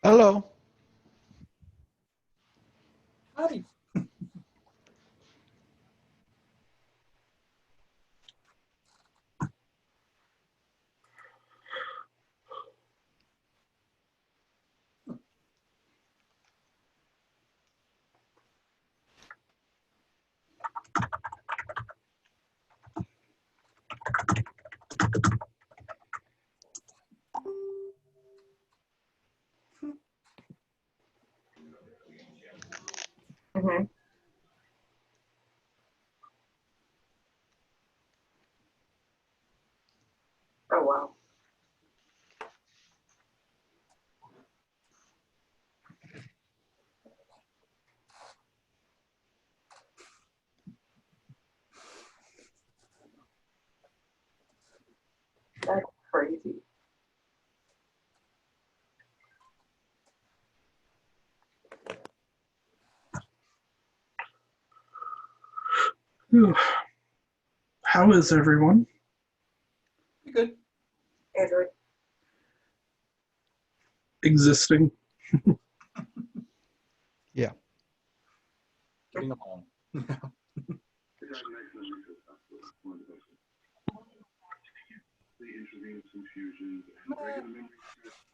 Hello. Howdy. Mm-hmm. Oh, wow. That's crazy. How is everyone? You good? Android. Existing. Yeah. Getting along.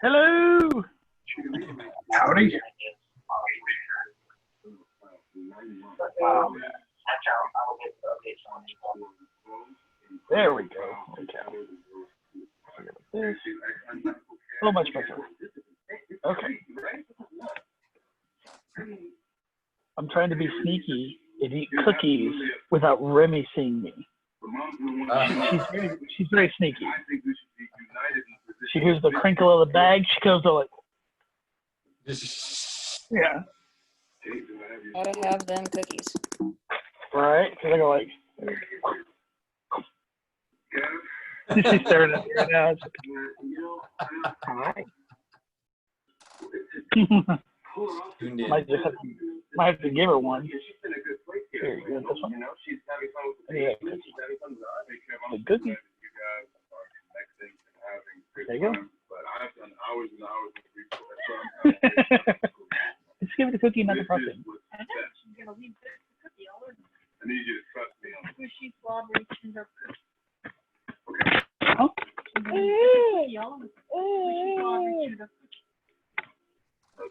Hello. Howdy. There we go. Okay. This. So much better. Okay. I'm trying to be sneaky and eat cookies without Remy seeing me. She's very sneaky. She hears the crinkle of the bag. She goes to like, yeah. Gotta have them cookies. Right? Because I go like, she's staring at me right now. Hi. Might have to give her one. Here, you want this one? Yeah, cookie. The cookie. There you go. Just give it a cookie, not the frosting. I know. She's going to leave the cookie all over. I need you to trust me on this. Squishy, slobbery, Kinder cookie. Huh? She's going to leave the cookie all over. Squishy, slobbery, Kinder cookie.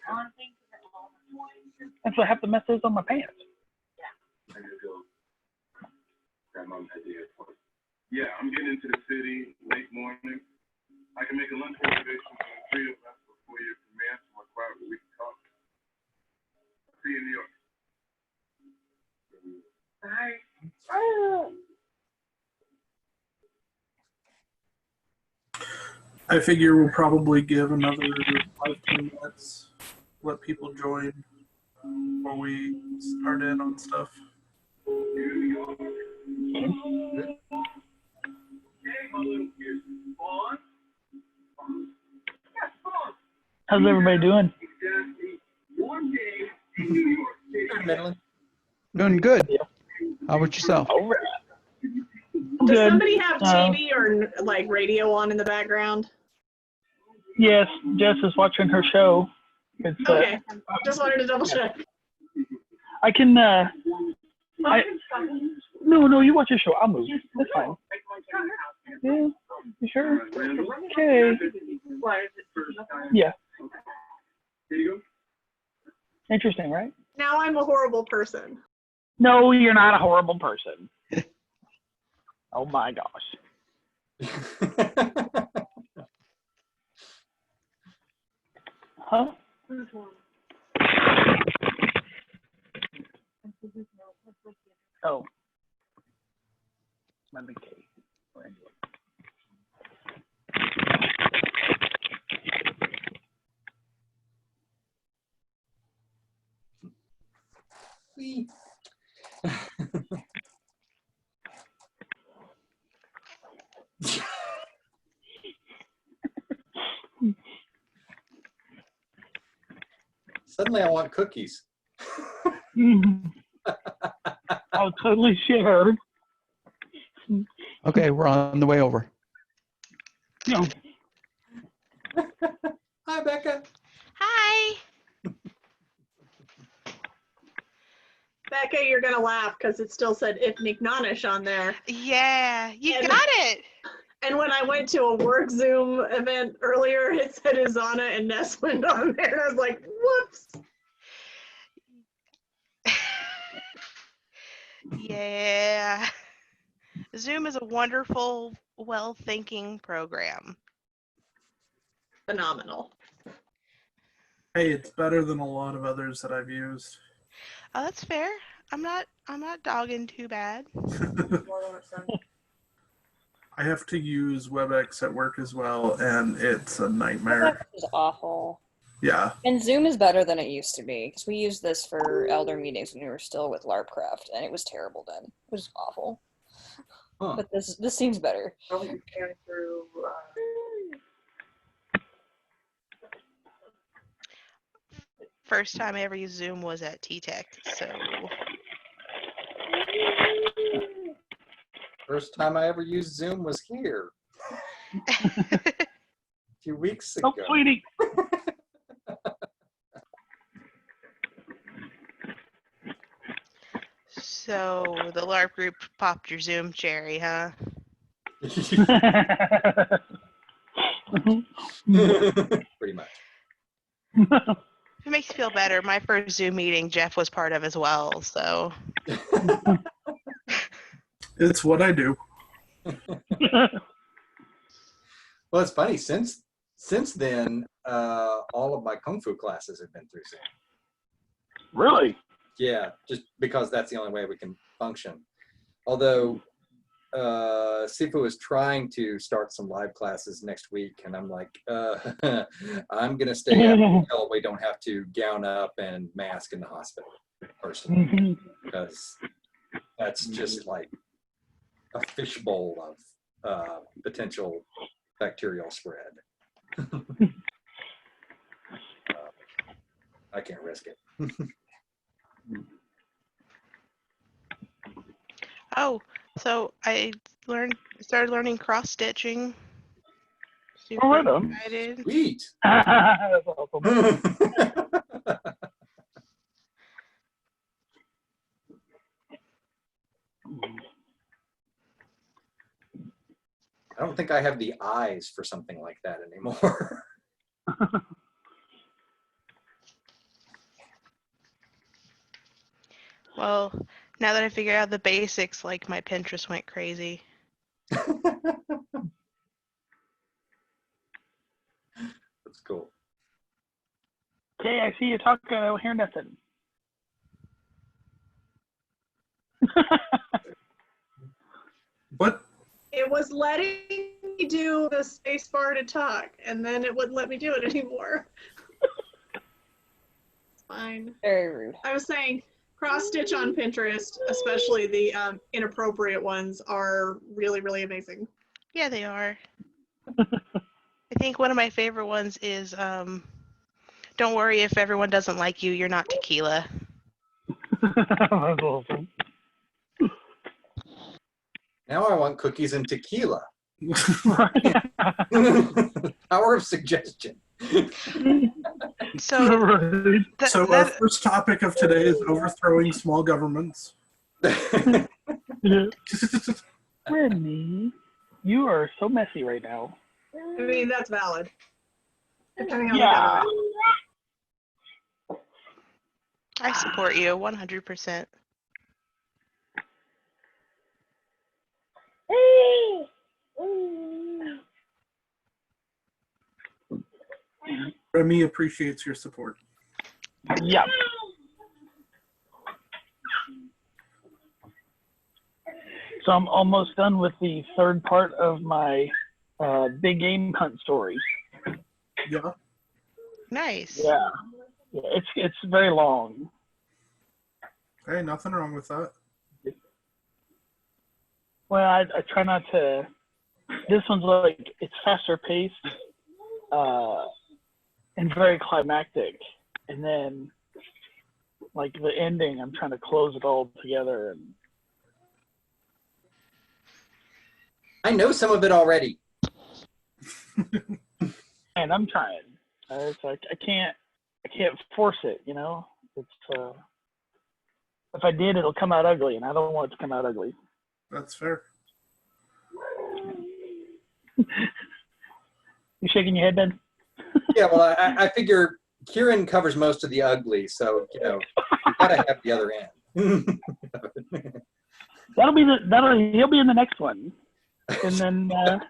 Honestly, That's what I have to mess those on my pants. yeah. Yeah, I'm getting into the city late morning. I can make a lunch reservation for the three of us before your command, so we're quiet, we can talk. See you in New York. Bye. I figure we'll probably give another 5-10 minutes, let people join before we start in on stuff. How's everybody doing? Doing good. How about yourself? Does Good. somebody have TV or like radio on in the background? Yes, Jess is watching her show. It's Okay, just wanted to double check. I can. No, you watch your show. I'll move. That's fine. Yeah, you sure? Okay. Yeah. Interesting, right? Now I'm a horrible person. No, you're not a horrible person. Oh my gosh. Huh? Oh. Might be Kate. Suddenly I want cookies. I'll totally share. Okay, we're on the way over. No. Hi, Becca. Hi. Becca, you're gonna laugh because it still said Ifnignonish on there. Yeah, you And- got it. And when I went to a work Zoom event earlier, it said Izana and Neswind on there. And I was like, whoops. Yeah. Zoom is a wonderful, well-thinking program. Phenomenal. Hey, it's better than a lot of others that I've used. Oh, that's fair. I'm not dogging too bad. I have to use WebEx at work as well, and it's a nightmare. It's awful. Yeah. And Zoom is better than it used to be because we used this for elder meetings when we were still with LARPcraft, and it was terrible then. It was awful. Huh. But this seems better. First time I ever used Zoom was at T-Tech, so First time I ever used Zoom was here a few weeks ago. Oh, sweetie. so the LARP group popped your Zoom cherry, huh? Pretty much. If it makes you feel better, my first Zoom meeting Jeff was part of as well, so It's what I do. Well, it's funny. Since then, all of my kung fu classes have been through Zoom. Really? Yeah, just because that's the only way we can function. Although Sifu is trying to start some live classes next week, and I'm like, I'm gonna stay out until we don't have to gown up and mask in the hospital, personally, because that's just like a fishbowl of potential bacterial spread. I can't risk it. oh, so I started learning cross stitching. Super Oh, right on. excited. Sweet. That's awesome. I don't think I have the eyes for something like that anymore. Well, now that I figured out the basics, like my Pinterest went crazy. That's cool. Okay, I see you talking. I don't hear nothing. What? It was letting me do the space bar to talk, and then it wouldn't let me do it anymore. It's fine. Very rude. I was saying cross stitch on Pinterest, especially the inappropriate ones, are really, really amazing. Yeah, they are. I think one of my favorite ones is don't worry if everyone doesn't like you, you're not tequila. That's awesome. Now I want cookies and tequila. Power of suggestion. So Right. So our first topic of today is overthrowing small governments. Yeah. Brittany, you are so messy right now. I mean, that's valid. Depending on Yeah. the government. I support you 100%. Remy appreciates your support. Yep. So I'm almost done with the third part of my big game hunt story. Yeah. Nice. Yeah. It's very long. Hey, nothing wrong with that. Well, I try not to. This one's like it's faster paced, and very climactic, and then like the ending, I'm trying to close it all together. And I know some of it already. and I'm trying. It's like I can't force it. You know, it's if I did, it'll come out ugly, and I don't want it to come out ugly. That's fair. You shaking your head, Ben? Yeah, well, I figure Kieran covers most of the ugly, so you know, you gotta have the other end. He'll be in the next one, and then the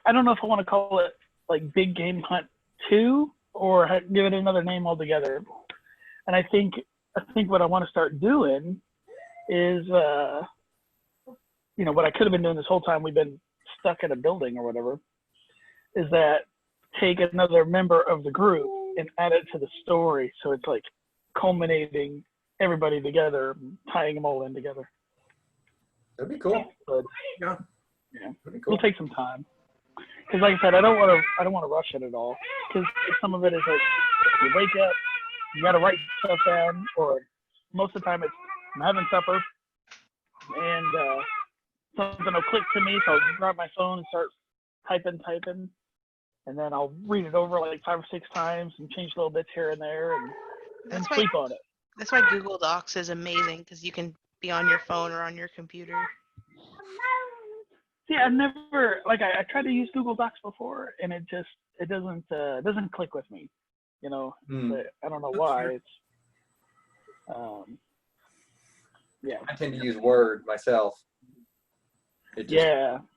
I don't know if I want to call it like Big Game Hunt 2 or give it another name altogether. And I think what I want to start doing is what I could have been doing this whole time we've been stuck in a building or whatever, is that take another member of the group and add it to the story, so it's like culminating everybody together, tying them all in together. That'd be cool. But, Yeah. That'd be cool. It'll take some time. Because like I said, I don't want to rush it at all. Because some of it is like you wake up, you got to write stuff down, or most of the time it's I'm having supper, and something will click to me, so I'll grab my phone and start typing, and then I'll read it over like 5 or 6 times and change little bits here and there, and sleep on it. That's why Google Docs is amazing, because you can be on your phone or on your computer. See, I've never I tried to use Google Docs before, and it doesn't click with me, But I don't know why. It's yeah. I tend to use Word myself.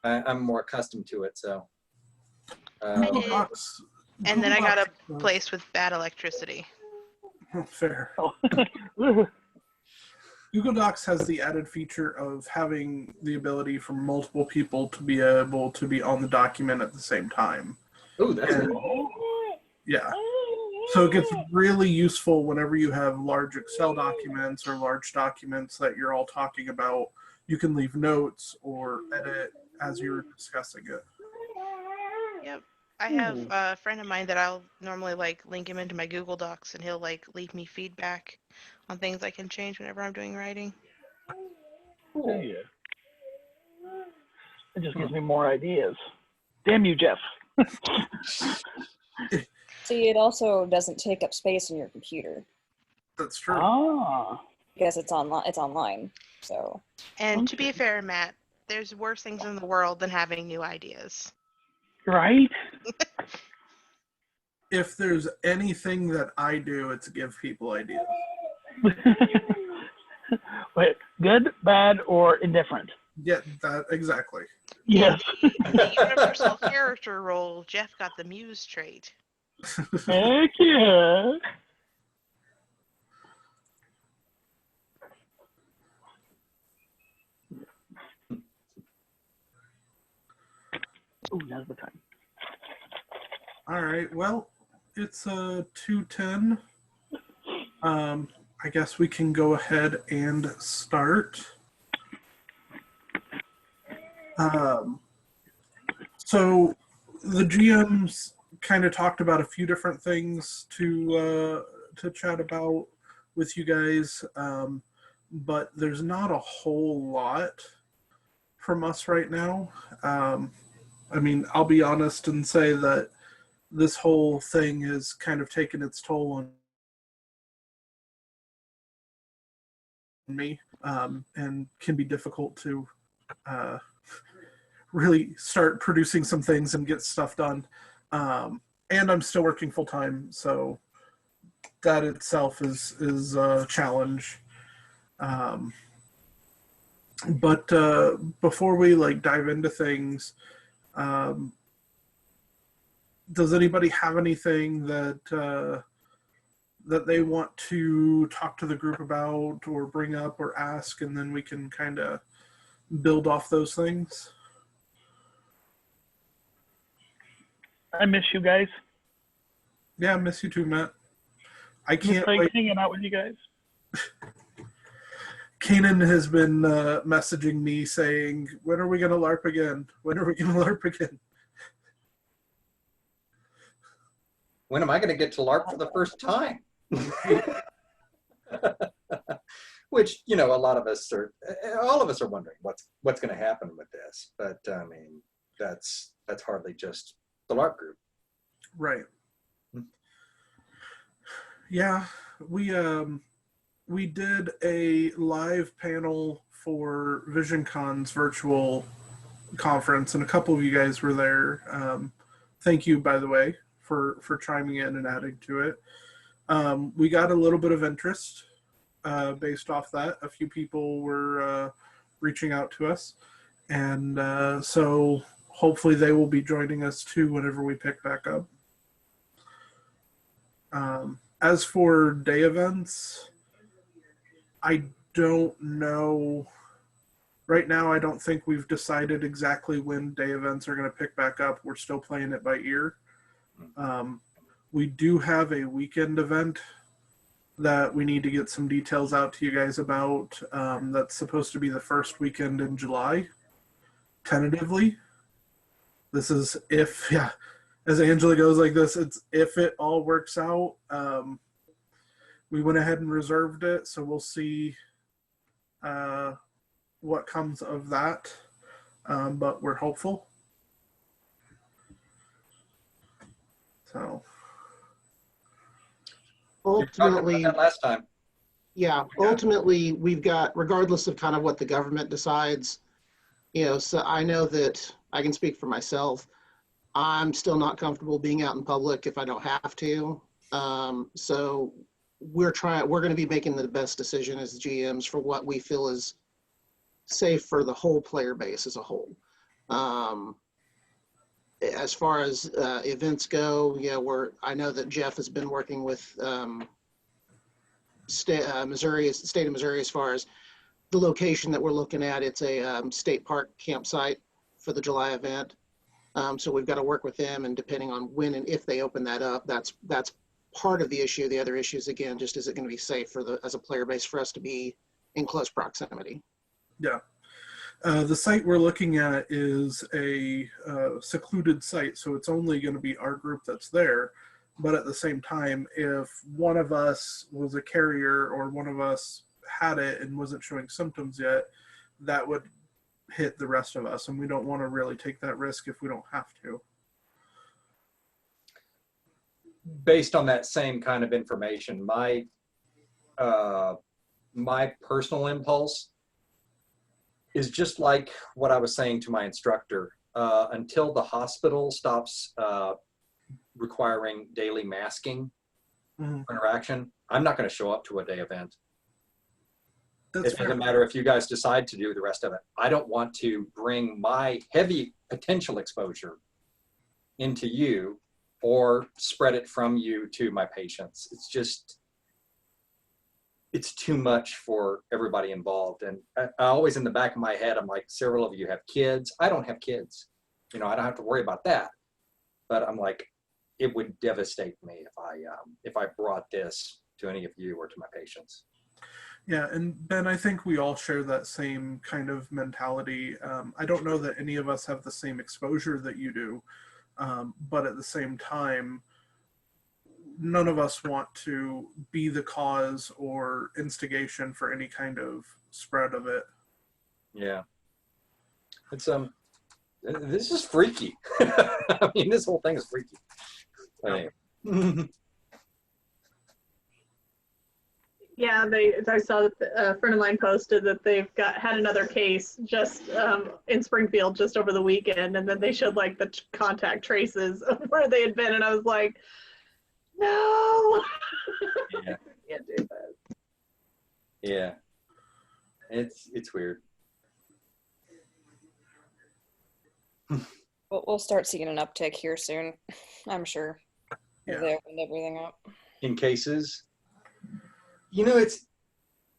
I'm more accustomed to it, so. Google Docs. And then I got a place with bad electricity. Fair. Google Docs has the added feature of having the ability for multiple people to be able to be on the document at the same time. Oh, that's cool. Yeah. So it gets really useful whenever you have large Excel documents or large documents that you're all talking about. You can leave notes or edit as you're discussing it. Yep. I have a friend of mine that I'll normally link him into my Google Docs, and he'll leave me feedback on things I can change whenever I'm doing writing. Cool. Yeah. It just gives me more ideas. Damn you, Jeff. See, it also doesn't take up space in your computer. That's true. Ah. Because it's online. So. And to be fair, Matt, there's worse things in the world than having new ideas. Right? If there's anything that I do, it's give people ideas. Wait, good, bad, or indifferent? Yeah, that exactly. Yes. The universal character role, Jeff got the muse trait. Heck yeah. Oh, now's the time. All right. Well, it's 2:10. I guess we can go ahead and start. So the GMs kind of talked about a few different things to chat about with you guys, but there's not a whole lot from us right now. I mean, I'll be honest and say that this whole thing has kind of taken its toll on me, and can be difficult to really start producing some things and get stuff done. And I'm still working full time, so that itself is a challenge. But before we dive into things, does anybody have anything that they want to talk to the group about or bring up or ask, and then we can kind of build off those things? I miss you guys. Yeah, I miss you too, Matt. I can't wait. Hanging out with you guys. Kanan has been messaging me saying, when are we going to LARP again? When are we going to LARP again? When am I going to get to LARP for the first time? Which, all of us are wondering what's going to happen with this. But I mean, that's hardly just the LARP group. Right. Yeah. we did a live panel for VisionCon's virtual conference, and a couple of you guys were there. Thank you, by the way, for chiming in and adding to it. We got a little bit of interest based off that. A few people were reaching out to us, and so hopefully they will be joining us too whenever we pick back up. As for day events, I don't know. Right now, I don't think we've decided exactly when day events are going to pick back up. We're still playing it by ear. We do have a weekend event that we need to get some details out to you guys about. That's supposed to be the first weekend in July, tentatively. This is if, yeah, as Angela goes like this, it's if it all works out. We went ahead and reserved it, so we'll see what comes of that, but we're hopeful. So ultimately, that last time. Yeah, ultimately, we've got, regardless of kind of what the government decides, you know, so I know that I can speak for myself. I'm still not comfortable being out in public if I don't have to. So we're going to be making the best decision as GMs for what we feel is safe for the whole player base as a whole. As far as events go, yeah, I know that Jeff has been working with state of Missouri as far as the location that we're looking at. It's a state park campsite for the July event. So we've got to work with them, and depending on when and if they open that up, that's part of the issue. The other issue is, again, just is it going to be safe for as a player base for us to be in close proximity? Yeah. The site we're looking at is a secluded site, so it's only going to be our group that's there. But at the same time, if one of us was a carrier or one of us had it and wasn't showing symptoms yet, that would hit the rest of us, and we don't want to really take that risk if we don't have to. Based on that same kind of information, my personal impulse is just like what I was saying to my instructor. Until the hospital stops requiring daily masking interaction, I'm not going to show up to a day event. It doesn't matter if you guys decide to do the rest of it. I don't want to bring my heavy potential exposure into you or spread it from you to my patients. It's just, it's too much for everybody involved. And I always, in the back of my head, I'm like, several of you have kids. I don't have kids. You know, I don't have to worry about that. But I'm like, it would devastate me if I brought this to any of you or to my patients. Yeah, and Ben, I think we all share that same kind of mentality. I don't know that any of us have the same exposure that you do, but at the same time, none of us want to be the cause or instigation for any kind of spread of it. Yeah. It's this is freaky. I mean, this whole thing is freaky. Anyway. Yeah, I saw that a friend of mine posted that they've had another case just in Springfield just over the weekend, and then they showed like the contact traces of where they had been, and I was like, no. Yeah. Can't do that. Yeah. It's weird. We'll start seeing an uptick here soon, I'm sure. Yeah. They opened everything up. In cases, you know,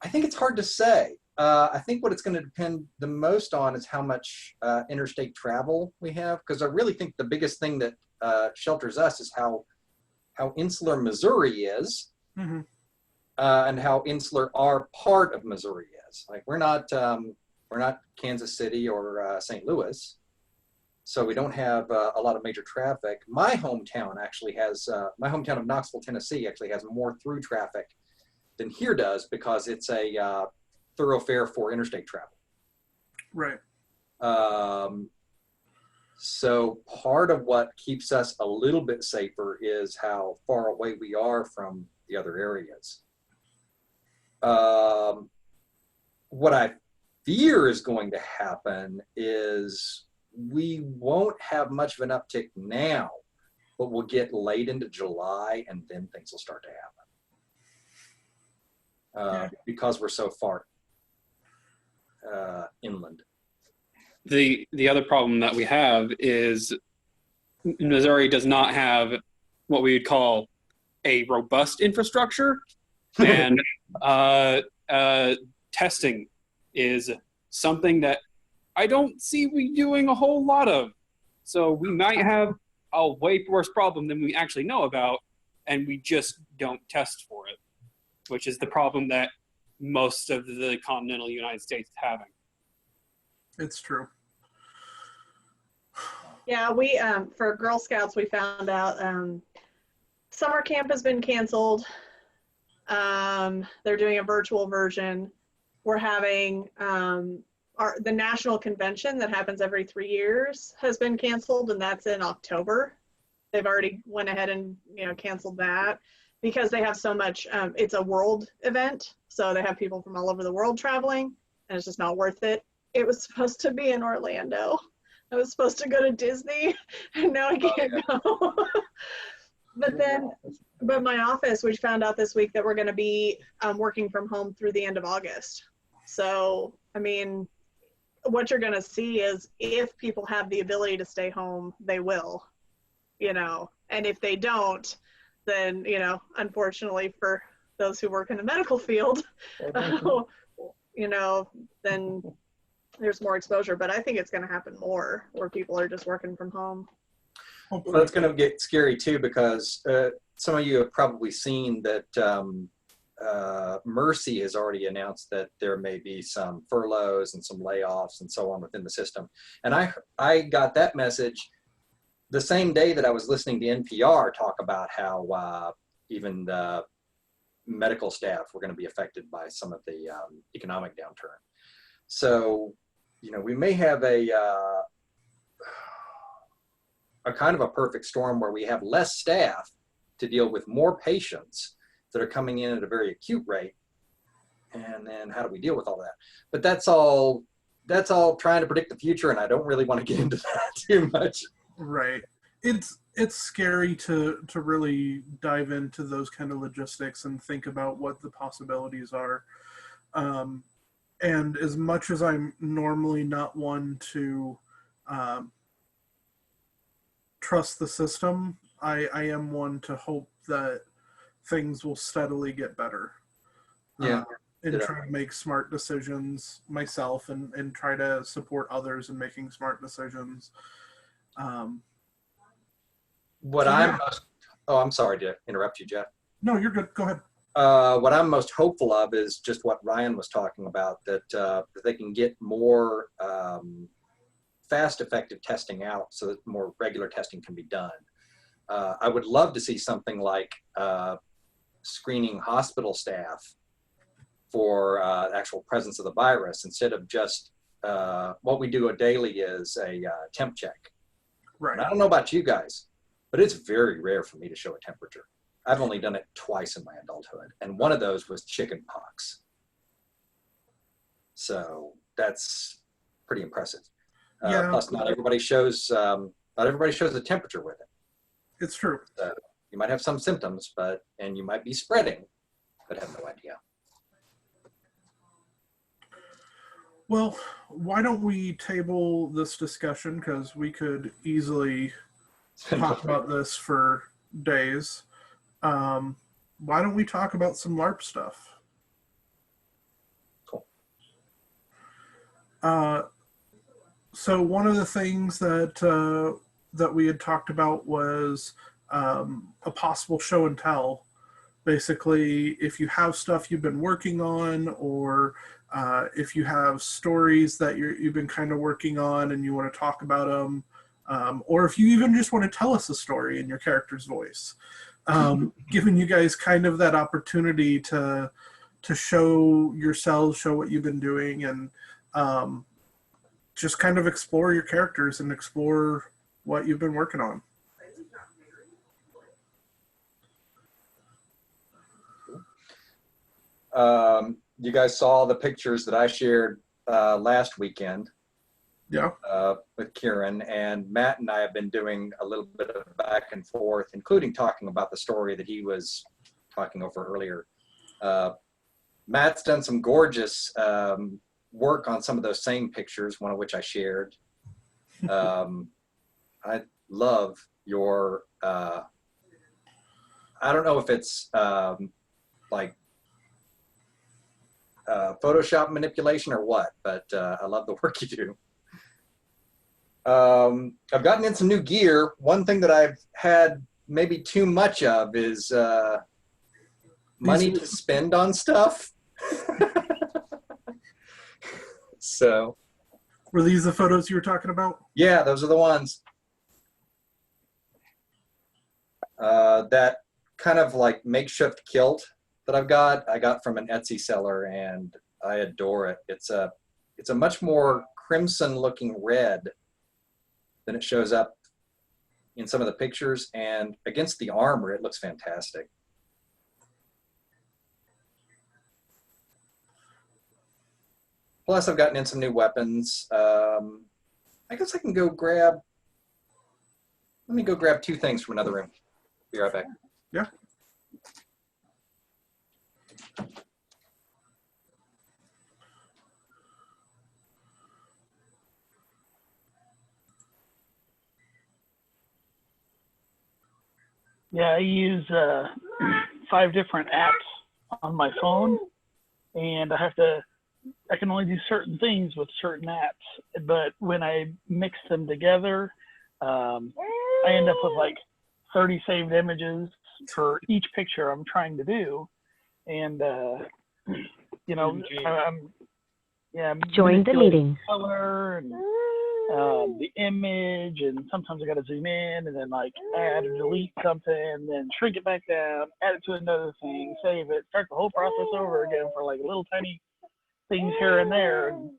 I think it's hard to say. I think what it's going to depend the most on is how much interstate travel we have, because I really think the biggest thing that shelters us is how insular Missouri is, and how insular our part of Missouri is. Like we're not Kansas City or St. Louis, so we don't have a lot of major traffic. My hometown actually has my hometown of Knoxville, Tennessee, actually has more through traffic than here does, because it's a thoroughfare for interstate travel. Right. So part of what keeps us a little bit safer is how far away we are from the other areas. what I fear is going to happen is we won't have much of an uptick now, but we'll get late into July and then things will start to happen because we're so far inland. The other problem that we have is Missouri does not have what we would call a robust infrastructure, and testing is something that I don't see we doing a whole lot of. So we might have a way worse problem than we actually know about, and we just don't test for it, which is the problem that most of the continental United States is having. It's true. Yeah, we for Girl Scouts we found out summer camp has been canceled. They're doing a virtual version. We're having the national convention that happens every 3 years has been canceled, and that's in October. They've already went ahead and canceled that because they have so much. It's a world event, so they have people from all over the world traveling, and it's just not worth it. It was supposed to be in Orlando. I was supposed to go to Disney, and now I can't go. But my office, we found out this week that we're going to be working from home through the end of August. So, I mean, what you're going to see is if people have the ability to stay home, they will, and if they don't, then, unfortunately for those who work in the medical field, then there's more exposure. But I think it's going to happen more where people are just working from home. Well, it's going to get scary too, because some of you have probably seen that Mercy has already announced that there may be some furloughs and some layoffs and so on within the system. And I got that message the same day that I was listening to NPR talk about how even the medical staff were going to be affected by some of the economic downturn. So, we may have a kind of a perfect storm where we have less staff to deal with more patients that are coming in at a very acute rate. And then how do we deal with all that? But that's all trying to predict the future, and I don't really want to get into that too much. Right. It's scary to really dive into those kind of logistics and think about what the possibilities are. And as much as I'm normally not one to trust the system, I am one to hope that things will steadily get better. Yeah. And try to make smart decisions myself and try to support others in making smart decisions. I'm sorry to interrupt you, Jeff. No, you're good. Go ahead. What I'm most hopeful of is just what Ryan was talking about, that they can get more fast, effective testing out so that more regular testing can be done. I would love to see something like screening hospital staff for actual presence of the virus instead of just what we do daily is a temp check. Right. And I don't know about you guys, but it's very rare for me to show a temperature. I've only done it twice in my adulthood, and one of those was chicken pox. So that's pretty impressive. Plus, not everybody shows a temperature with it. It's true. So you might have some symptoms, and you might be spreading, but have no idea. Well, why don't we table this discussion, because we could easily talk about this for days. Why don't we talk about some LARP stuff? Cool. So one of the things that we had talked about was a possible show and tell. Basically, if you have stuff you've been working on, or if you have stories that you've been kind of working on and you want to talk about them, or if you even just want to tell us a story in your character's voice, giving you guys kind of that opportunity to show yourselves, show what you've been doing, and just kind of explore your characters and explore what you've been working on. You guys saw the pictures that I shared last weekend. Yeah. With Kieran, and Matt and I have been doing a little bit of back and forth, including talking about the story that he was talking over earlier. Matt's done some gorgeous work on some of those same pictures, one of which I shared. I love your, I don't know if it's like Photoshop manipulation or what, but I love the work you do. I've gotten in some new gear. One thing that I've had maybe too much of is money to spend on stuff. So. Were these the photos you were talking about? Yeah, those are the ones. That kind of like makeshift kilt that I got from an Etsy seller, and I adore it. It's a much more crimson looking red than it shows up in some of the pictures, and against the armor, it looks fantastic. Plus, I've gotten in some new weapons. I guess I can go grab, let me go grab 2 things from another room. Be right back. Yeah. Yeah, I use 5 different apps on my phone, and I can only do certain things with certain apps. But when I mix them together, I end up with like 30 saved images for each picture I'm trying to do, and you know, I'm Join the meeting. Color and the image, and sometimes I got to zoom in and then like add or delete something, and then shrink it back down, add it to another thing, save it, start the whole process over again for like little tiny things here and there. And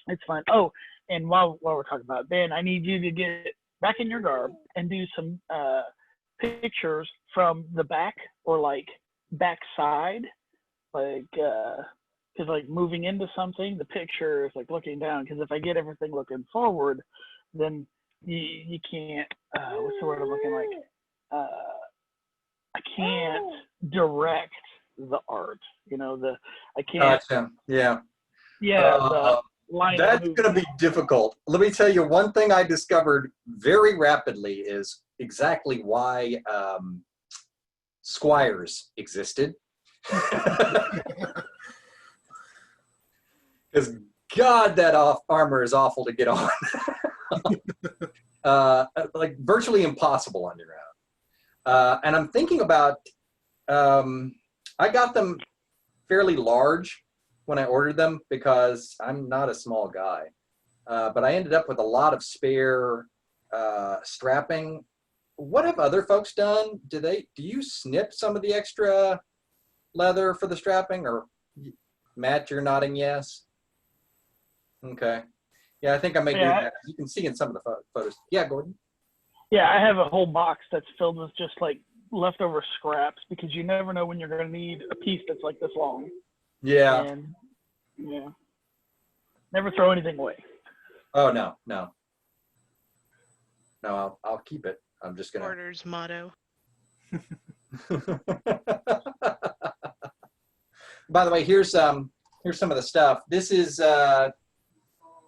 it's fun. Oh, and while we're talking about Ben, I need you to get back in your garb and do some pictures from the back or like back side, like because like moving into something, the picture is like looking down, because if I get everything looking forward, then you can't, what's the word I'm looking like? I can't direct the art, you know, I can't. Gotcha. Yeah. Yeah. That's going to be difficult. Let me tell you, one thing I discovered very rapidly is exactly why squires existed. Because God, that armor is awful to get on. Like virtually impossible on your own. And I'm thinking about, I got them fairly large when I ordered them because I'm not a small guy. But I ended up with a lot of spare strapping. What have other folks done? Do you snip some of the extra leather for the strapping? Or Matt, you're nodding yes? Okay. Yeah, I think I may do that. You can see in some of the photos. Yeah, Gordon? Yeah, I have a whole box that's filled with just like leftover scraps, because you never know when you're going to need a piece that's like this long. Yeah. And yeah, never throw anything away. Oh, no. No, I'll keep it. I'm just going to. Order's motto. By the way, here's some of the stuff. This is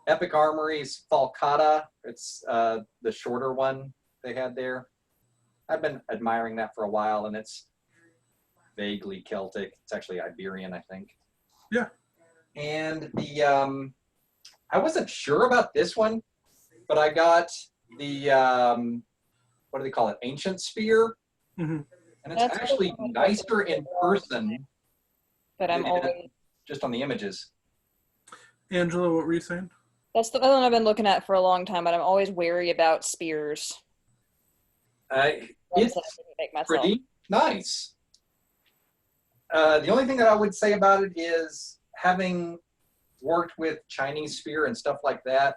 Epic Armory's Falcata. It's the shorter one they had there. I've been admiring that for a while, and it's vaguely Celtic. It's actually Iberian, I think. Yeah. And the I wasn't sure about this one, but I got the what do they call it? Ancient spear. Mm-hmm. And it's actually nicer in person. But I'm always just on the images. Angela, what were you saying? That's the other one I've been looking at for a long time, but I'm always wary about spears. It's pretty nice. The only thing that I would say about it is, having worked with Chinese spear and stuff like that,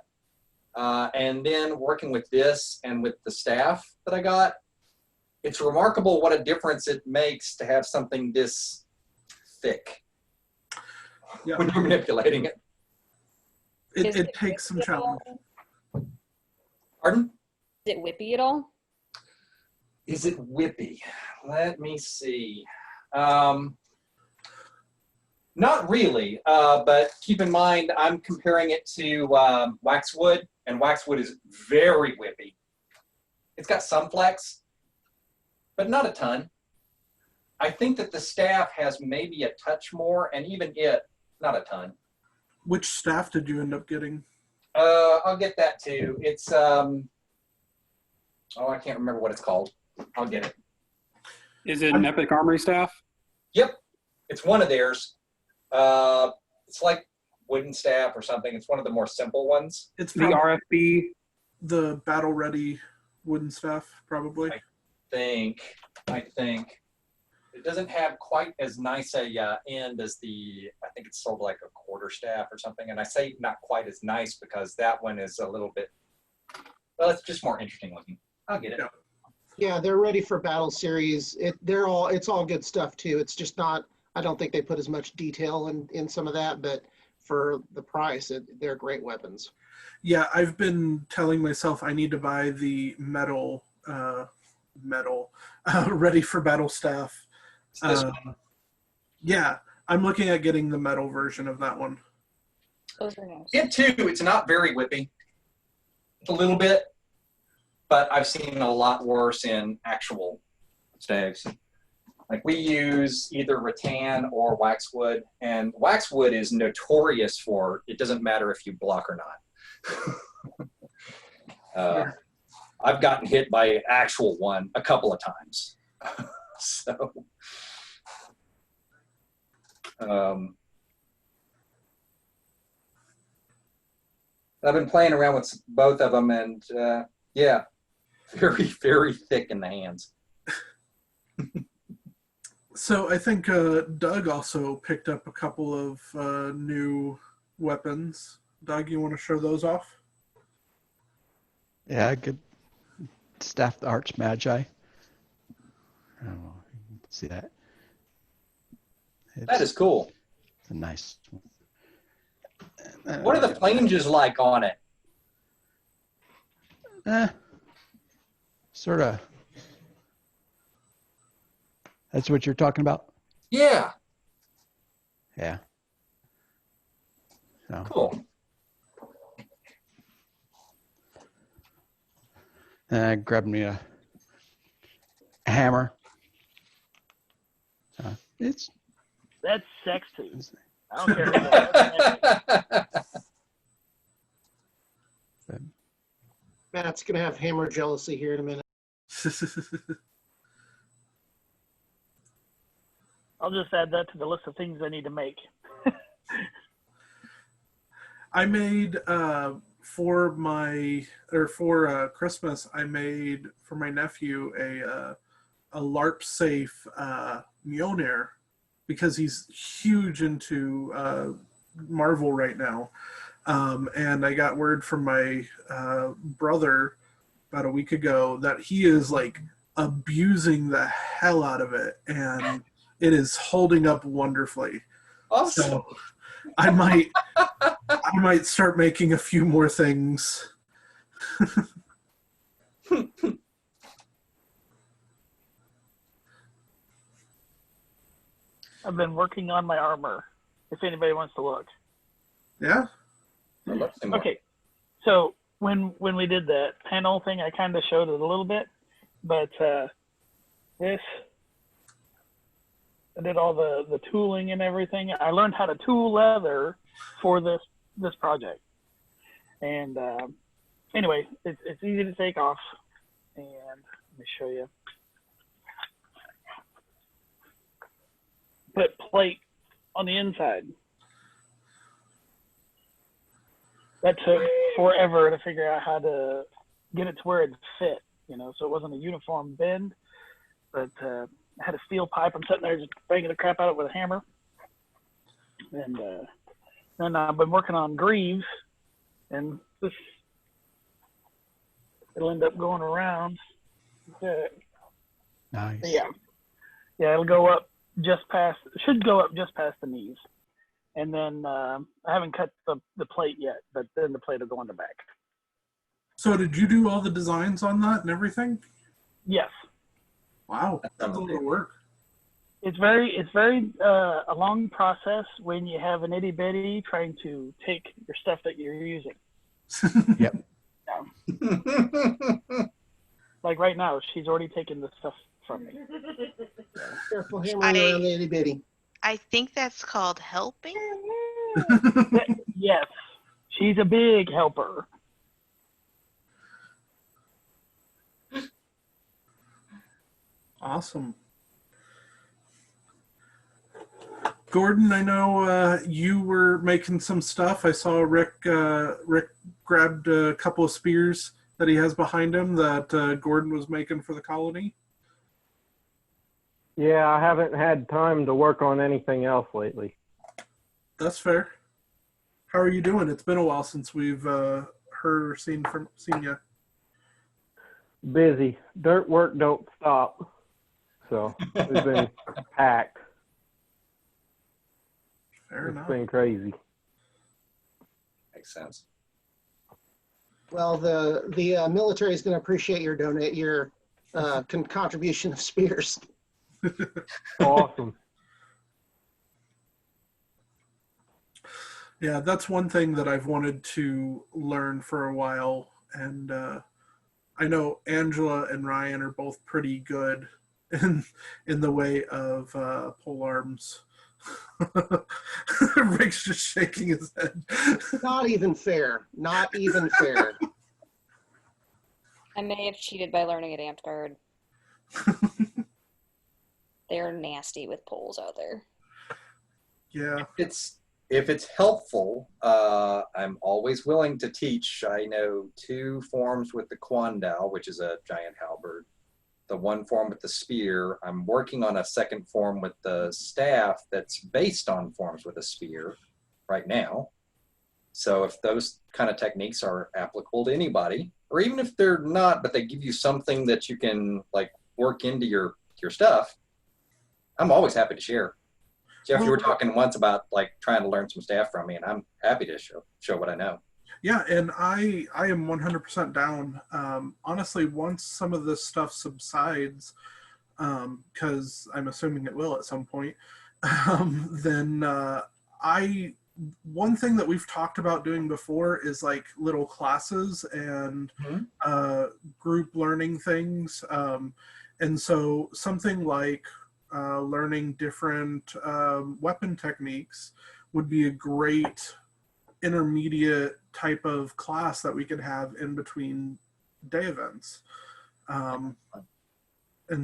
and then working with this and with the staff that I got, it's remarkable what a difference it makes to have something this thick Yeah. when you're manipulating it. It takes some challenge. Pardon? Is it whippy at all? Is it whippy? Let me see. Not really, but keep in mind I'm comparing it to waxwood, and waxwood is very whippy. It's got some flex, but not a ton. I think that the staff has maybe a touch more, and even it, not a ton. Which staff did you end up getting? I'll get that too. It's oh, I can't remember what it's called. I'll get it. Is it an Epic Armory staff? Yep, it's one of theirs. It's like wooden staff or something. It's one of the more simple ones. It's The RFB. the battle ready wooden staff, probably. I think it doesn't have quite as nice a end as the, I think it's sold like a quarter staff or something. And I say not quite as nice because that one is a little bit, well, it's just more interesting looking. I'll get it. Yeah. Yeah, they're ready for battle series. It's all good stuff too. It's just not, I don't think they put as much detail in some of that, but for the price, they're great weapons. Yeah, I've been telling myself I need to buy the metal ready for battle staff. It's this one. Yeah, I'm looking at getting the metal version of that one. Those are nice. It too, it's not very whippy. It's a little bit, but I've seen a lot worse in actual staves. Like we use either rattan or waxwood, and waxwood is notorious for, it doesn't matter if you block or not. I've gotten hit by an actual one a couple of times. So, I've been playing around with both of them, and yeah, very, very thick in the hands. So I think Doug also picked up a couple of new weapons. Doug, you want to show those off? Yeah, good. Staff the Arch Magi. I don't know if you can see that. That is cool. It's a nice one. What are the flanges like on it? Sort of. That's what you're talking about? Yeah. Yeah. So. Cool. Grabbed me a hammer. It's That's sex too. I don't care. Who that is. Matt's gonna have hammer jealousy here in a minute. I'll just add that to the list of things I need to make. I made for Christmas. I made for my nephew a LARP safe Meadowmere because he's huge into Marvel right now. And I got word from my brother about a week ago that he is like abusing the hell out of it, and it is holding up wonderfully. Awesome. So I might start making a few more things. I've been working on my armor, if anybody wants to look. Yeah? Okay, so when we did that panel thing, I kind of showed it a little bit, but this, I did all the tooling and everything. I learned how to tool leather for this project. And anyway, it's easy to take off. And let me show you. Put plate on the inside. That took forever to figure out how to get it to where it fit, so it wasn't a uniform bend, but I had a steel pipe. I'm sitting there just banging the crap out of it with a hammer. And then I've been working on greaves, and this, it'll end up going around. nice. Yeah, it'll go up should go up just past the knees. And then I haven't cut the plate yet, but then the plate will go on the back. So did you do all the designs on that and everything? Yes. Wow, that's a lot of work. It's very a long process when you have an itty bitty trying to take your stuff that you're using. Yep. Like right now, she's already taken the stuff from me. Careful hammering around the itty bitty. I think that's called helping. Yes, she's a big helper. Awesome. Gordon, I know you were making some stuff. I saw Rick grabbed a couple of spears that he has behind him that Gordon was making for the colony. Yeah, I haven't had time to work on anything else lately. That's fair. How are you doing? It's been a while since we've heard or seen you. Busy. Dirt work don't stop. So we've been packed. Fair enough. It's been crazy. Makes sense. Well, the military is going to appreciate your contribution of spears. Awesome. Yeah, that's one thing that I've wanted to learn for a while, and I know Angela and Ryan are both pretty good in the way of pole arms. Rick's just shaking his head. Not even fair. Not even fair. I may have cheated by learning at Amped Guard. They're nasty with poles out there. Yeah. If it's helpful, I'm always willing to teach. I know 2 forms with the quandao, which is a giant halberd. The 1 form with the spear. I'm working on a 2nd form with the staff that's based on forms with a spear right now. So if those kind of techniques are applicable to anybody, or even if they're not, but they give you something that you can like work into your stuff, I'm always happy to share. Jeff, you were talking once about like trying to learn some staff from me, and I'm happy to show what I know. Yeah, and I am 100% down. Honestly, once some of this stuff subsides, because I'm assuming it will at some point, then one thing that we've talked about doing before is like little classes and group learning things. And so something like learning different weapon techniques would be a great intermediate type of class that we could have in between day events. And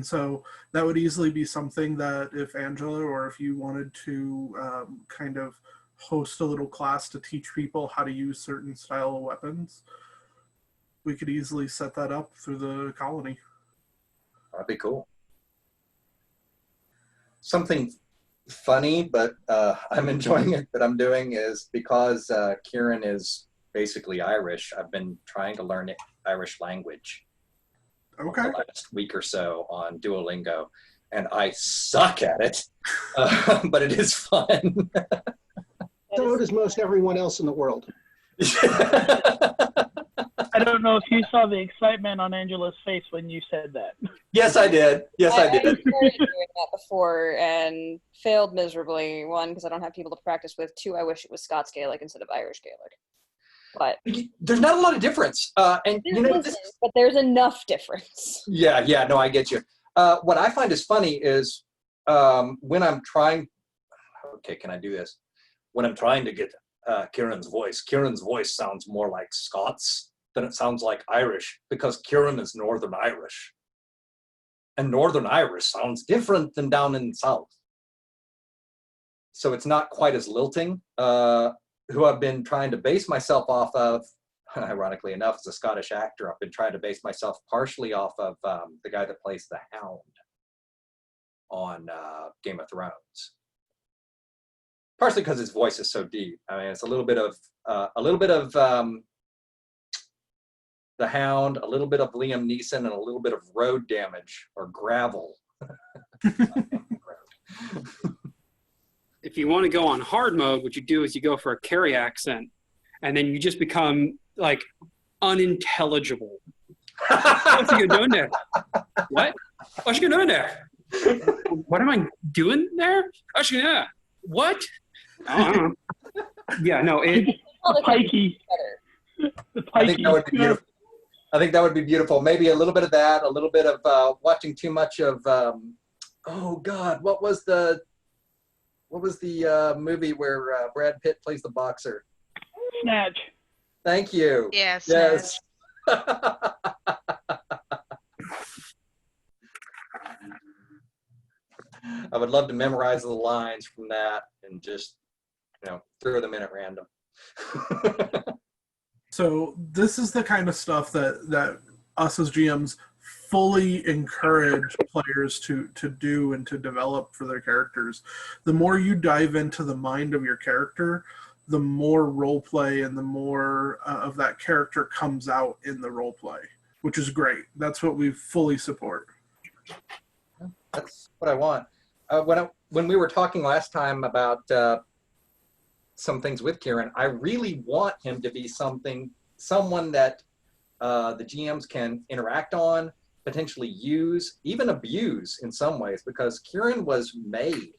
so that would easily be something that if Angela or if you wanted to kind of host a little class to teach people how to use certain style of weapons, we could easily set that up through the colony. That'd be cool. Something funny, but I'm enjoying it that I'm doing is because Kieran is basically Irish. I've been trying to learn Irish language. Okay. The last week or so on Duolingo, and I suck at it, but it is fun. So does most everyone else in the world. I don't know if you saw the excitement on Angela's face when you said that. Yes, I did. Yes, I did. I started doing that before and failed miserably. 1, because I don't have people to practice with. 2, I wish it was Scots Gaelic instead of Irish Gaelic. But there's not a lot of difference, and you know, but there's enough difference. Yeah, no, I get you. What I find is funny is when I'm trying. Okay, can I do this? When I'm trying to get Kieran's voice sounds more like Scots than it sounds like Irish, because Kieran is Northern Irish. And Northern Irish sounds different than down in the South. So it's not quite as lilting. Who I've been trying to base myself off of, ironically enough, as a Scottish actor, I've been trying to base myself partially off of the guy that plays the Hound on Game of Thrones. Partially because his voice is so deep. I mean, it's a little bit of the Hound, a little bit of Liam Neeson, and a little bit of road damage or gravel. If you want to go on hard mode, what you do is you go for a Carrie accent, and then you just become like unintelligible. What's he doing there? What? What's he doing there? What am I doing there? What? I don't know. Yeah, no, it. The pikey. The I think that would be beautiful. I think that would be beautiful. Maybe a little bit of that, a little bit of watching too much of. Oh God, what was the movie where Brad Pitt plays the boxer? Snatch. Thank you. Yes. Yes. I would love to memorize the lines from that and just, throw them in at random. So this is the kind of stuff that us as GMs fully encourage players to do and to develop for their characters. The more you dive into the mind of your character, the more role play and the more of that character comes out in the role play, which is great. That's what we fully support. That's what I want. When we were talking last time about some things with Kieran, I really want him to be someone that the GMs can interact on, potentially use, even abuse in some ways, because Kieran was made.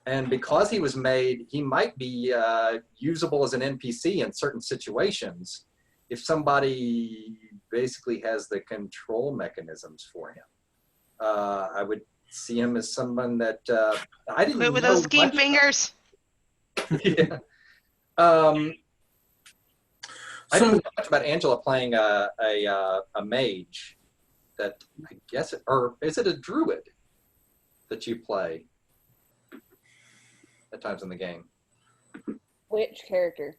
And because he was made, he might be usable as an NPC in certain situations if somebody basically has the control mechanisms for him. I would see him as someone that I didn't know with those scheme much fingers. yeah. I didn't know much about Angela playing a mage. That I guess, or is it a druid that you play at times in the game? Which character?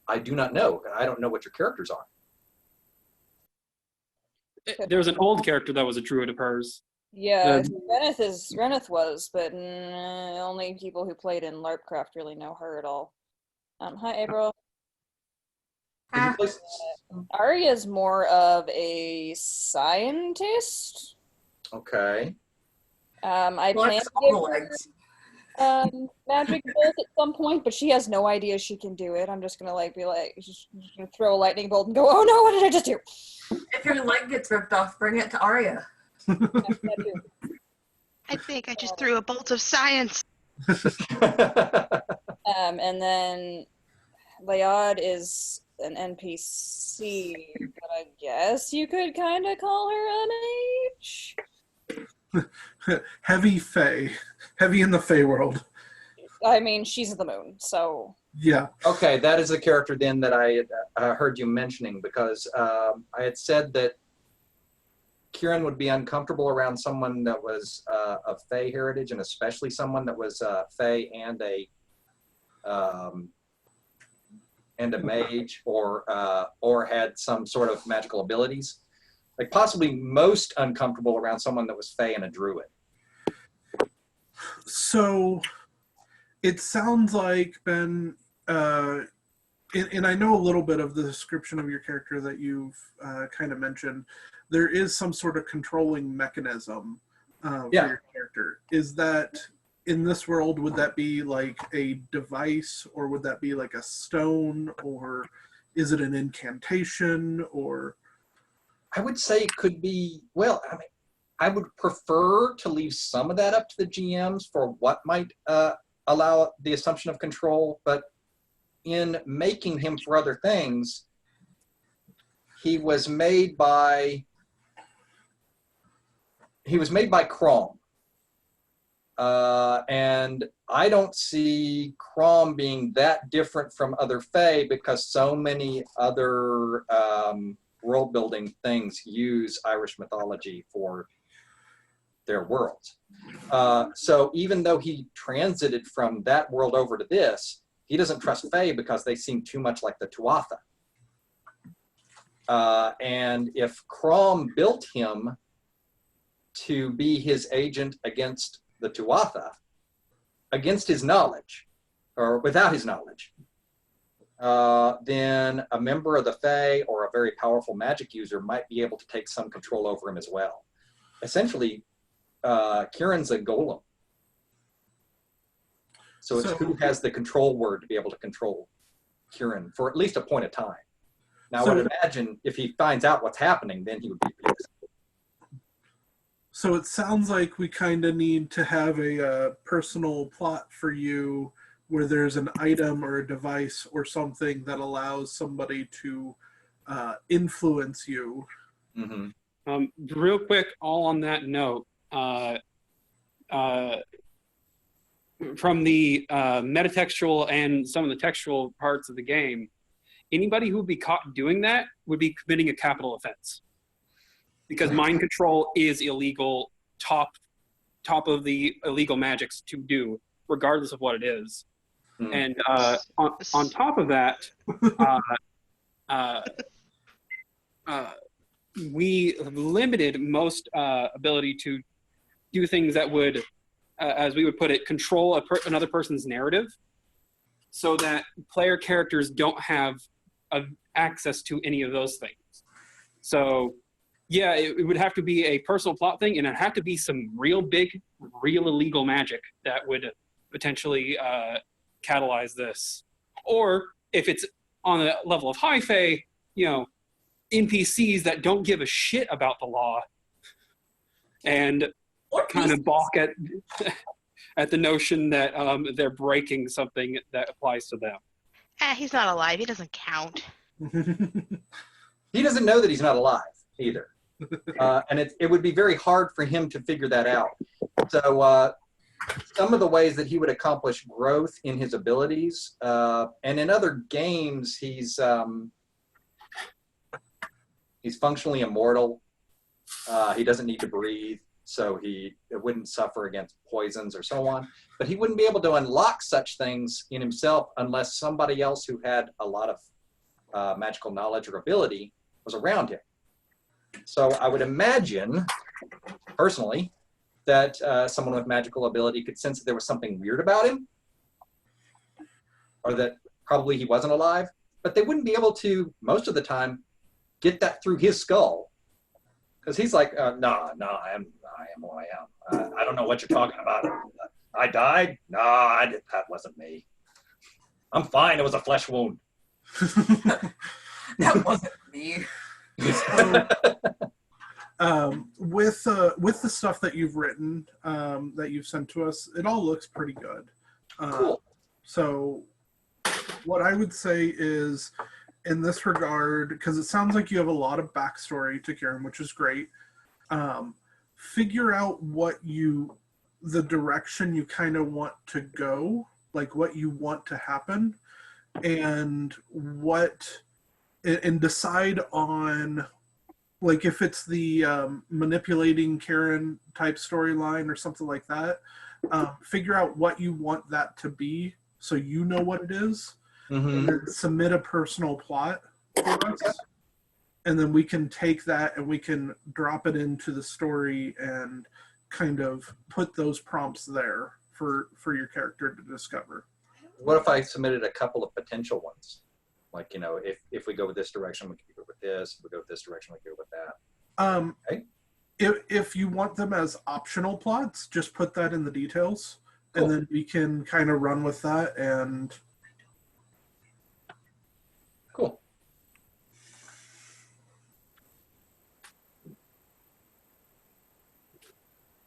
I do not know. I don't know what your characters are. There was an old character that was a druid of hers. Yeah, Reneth was, but only people who played in LARPcraft really know her at all. Hi, April. Arya's more of a scientist. Okay. I plan to give her magic bolt at some point, but she has no idea she can do it. I'm just gonna just gonna throw a lightning bolt and go, oh no, what did I just do? If your leg gets ripped off, bring it to Arya. I think I just threw a bolt of science. And then Layad is an NPC, but I guess you could kind of call her an mage. Heavy Fae. Heavy in the Fae world. I mean, she's the moon, so... Yeah. Okay, that is the character then that I heard you mentioning, because I had said that Kieran would be uncomfortable around someone that was of Fae heritage, and especially someone that was Fae and a mage, or had some sort of magical abilities. Like possibly most uncomfortable around someone that was Fae and a druid. So it sounds like, Ben, and I know a little bit of the description of your character that you've kind of mentioned. There is some sort of controlling mechanism for your character. Is that, in this world, would that be like a device, or would that be like a stone, or is it an incantation, or? I would say it could be, well, I mean, I would prefer to leave some of that up to the GMs for what might allow the assumption of control, but in making him for other things, he was made by Crom. And I don't see Crom being that different from other Fae, because so many other world building things use Irish mythology for their worlds. So even though he transited from that world over to this, he doesn't trust Fae because they seem too much like the Tuatha. And if Crom built him to be his agent against the Tuatha, against his knowledge, or without his knowledge, then a member of the Fae or a very powerful magic user might be able to take some control over him as well. Essentially, Kieran's a golem. So it's who has the control word to be able to control Kieran for at least a point of time. Now, I would imagine if he finds out what's happening, then he would be pissed. So it sounds like we kind of need to have a personal plot for you where there's an item or a device or something that allows somebody to influence you. Mm-hmm. Real quick, all on that note, from the metatextual and some of the textual parts of the game, anybody who would be caught doing that would be committing a capital offense. Because mind control is illegal, top of the illegal magics to do, regardless of what it is. And on top of that, we limited most ability to do things that would, as we would put it, control another person's narrative, so that player characters don't have access to any of those things. So, yeah, it would have to be a personal plot thing, and it'd have to be some real big, real illegal magic that would potentially catalyze this. Or if it's on a level of high fae, NPCs that don't give a shit about the law and kind of balk at the notion that they're breaking something that applies to them. He's not alive. He doesn't count. He doesn't know that he's not alive either. And it would be very hard for him to figure that out. So some of the ways that he would accomplish growth in his abilities, and in other games, he's functionally immortal. He doesn't need to breathe, so it wouldn't suffer against poisons or so on. But he wouldn't be able to unlock such things in himself unless somebody else who had a lot of magical knowledge or ability was around him. So I would imagine, personally, that someone with magical ability could sense that there was something weird about him, or that probably he wasn't alive, but they wouldn't be able to, most of the time, get that through his skull. Because he's like, no, I am who I am. I don't know what you're talking about. I died? No, that wasn't me. I'm fine. It was a flesh wound. That wasn't me. With the stuff that you've written, that you've sent to us, it all looks pretty good. Cool. So what I would say is, in this regard, because it sounds like you have a lot of backstory to Kieran, which is great, figure out the direction you kind of want to go, like what you want to happen, and decide on, like, if it's the manipulating Karen type storyline or something like that, figure out what you want that to be so you know what it is, and then submit a personal plot for us. And then we can take that and we can drop it into the story and kind of put those prompts there for your character to discover. What if I submitted a couple of potential ones? Like, if we go with this direction, we can go with this. If we go with this direction, we can go with that. Okay. If you want them as optional plots, just put that in the details. Cool. And then we can kind of run with that. And cool.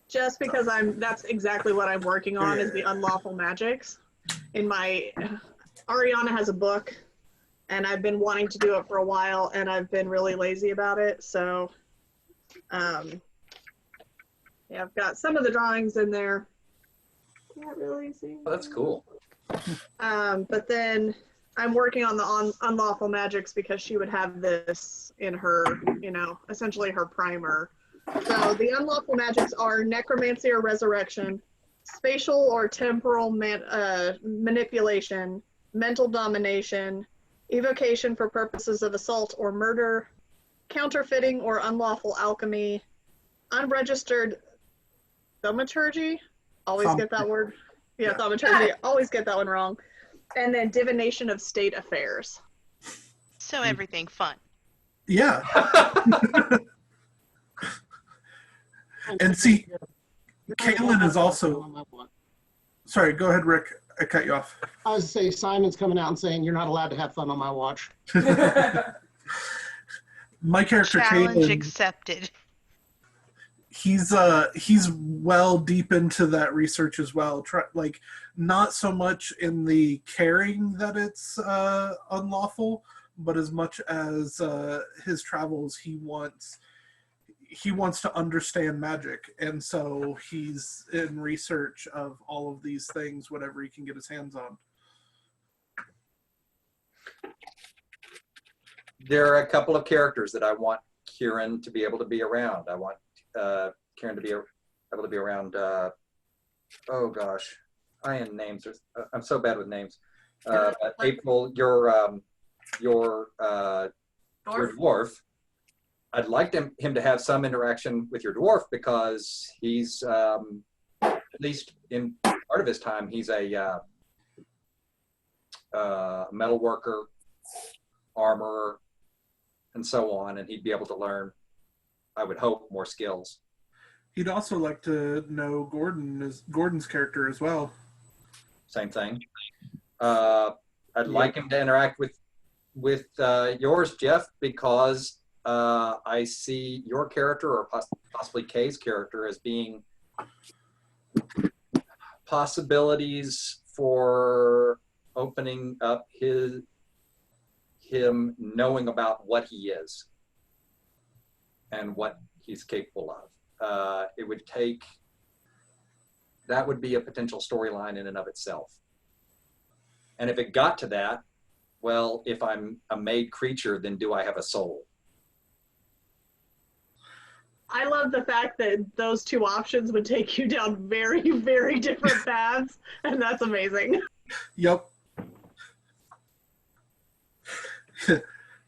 Just because that's exactly what I'm working on, is the unlawful magics. Ariana has a book, and I've been wanting to do it for a while, and I've been really lazy about it. So, yeah, I've got some of the drawings in there. Can't really see. Oh, that's cool. But then I'm working on the unlawful magics because she would have this in her, essentially her primer. So the unlawful magics are necromancy or resurrection, spatial or temporal manipulation, mental domination, evocation for purposes of assault or murder, counterfeiting or unlawful alchemy, unregistered thaumaturgy. Always get that word. Yeah, thaumaturgy. Always get that one wrong. And then divination of state affairs. So everything fun. Yeah. And see, Kaylin is also... Sorry, go ahead, Rick. I cut you off. I was say Simon's coming out and saying you're not allowed to have fun on my watch. My character Challenge Kaden, accepted. he's well deep into that research as well. Like not so much in the caring that it's unlawful, but as much as his travels, he wants to understand magic, and so he's in research of all of these things, whatever he can get his hands on. There are a couple of characters that I want Kieran to be able to be around. I want Kieran to be able to be around. Oh gosh, I am names. I'm so bad with names. April, your dwarf. I'd like him to have some interaction with your dwarf because he's at least in part of his time he's a metal worker, armorer, and so on, and he'd be able to learn, I would hope, more skills. He'd also like to know Gordon's character as well. Same thing. I'd like him to interact with yours, Jeff, because I see your character, or possibly Kay's character, as being possibilities for opening up him knowing about what he is and what he's capable of. That would be a potential storyline in and of itself. And if it got to that, well, if I'm a made creature, then do I have a soul? I love the fact that those two options would take you down very, very different paths, and that's amazing. Yep.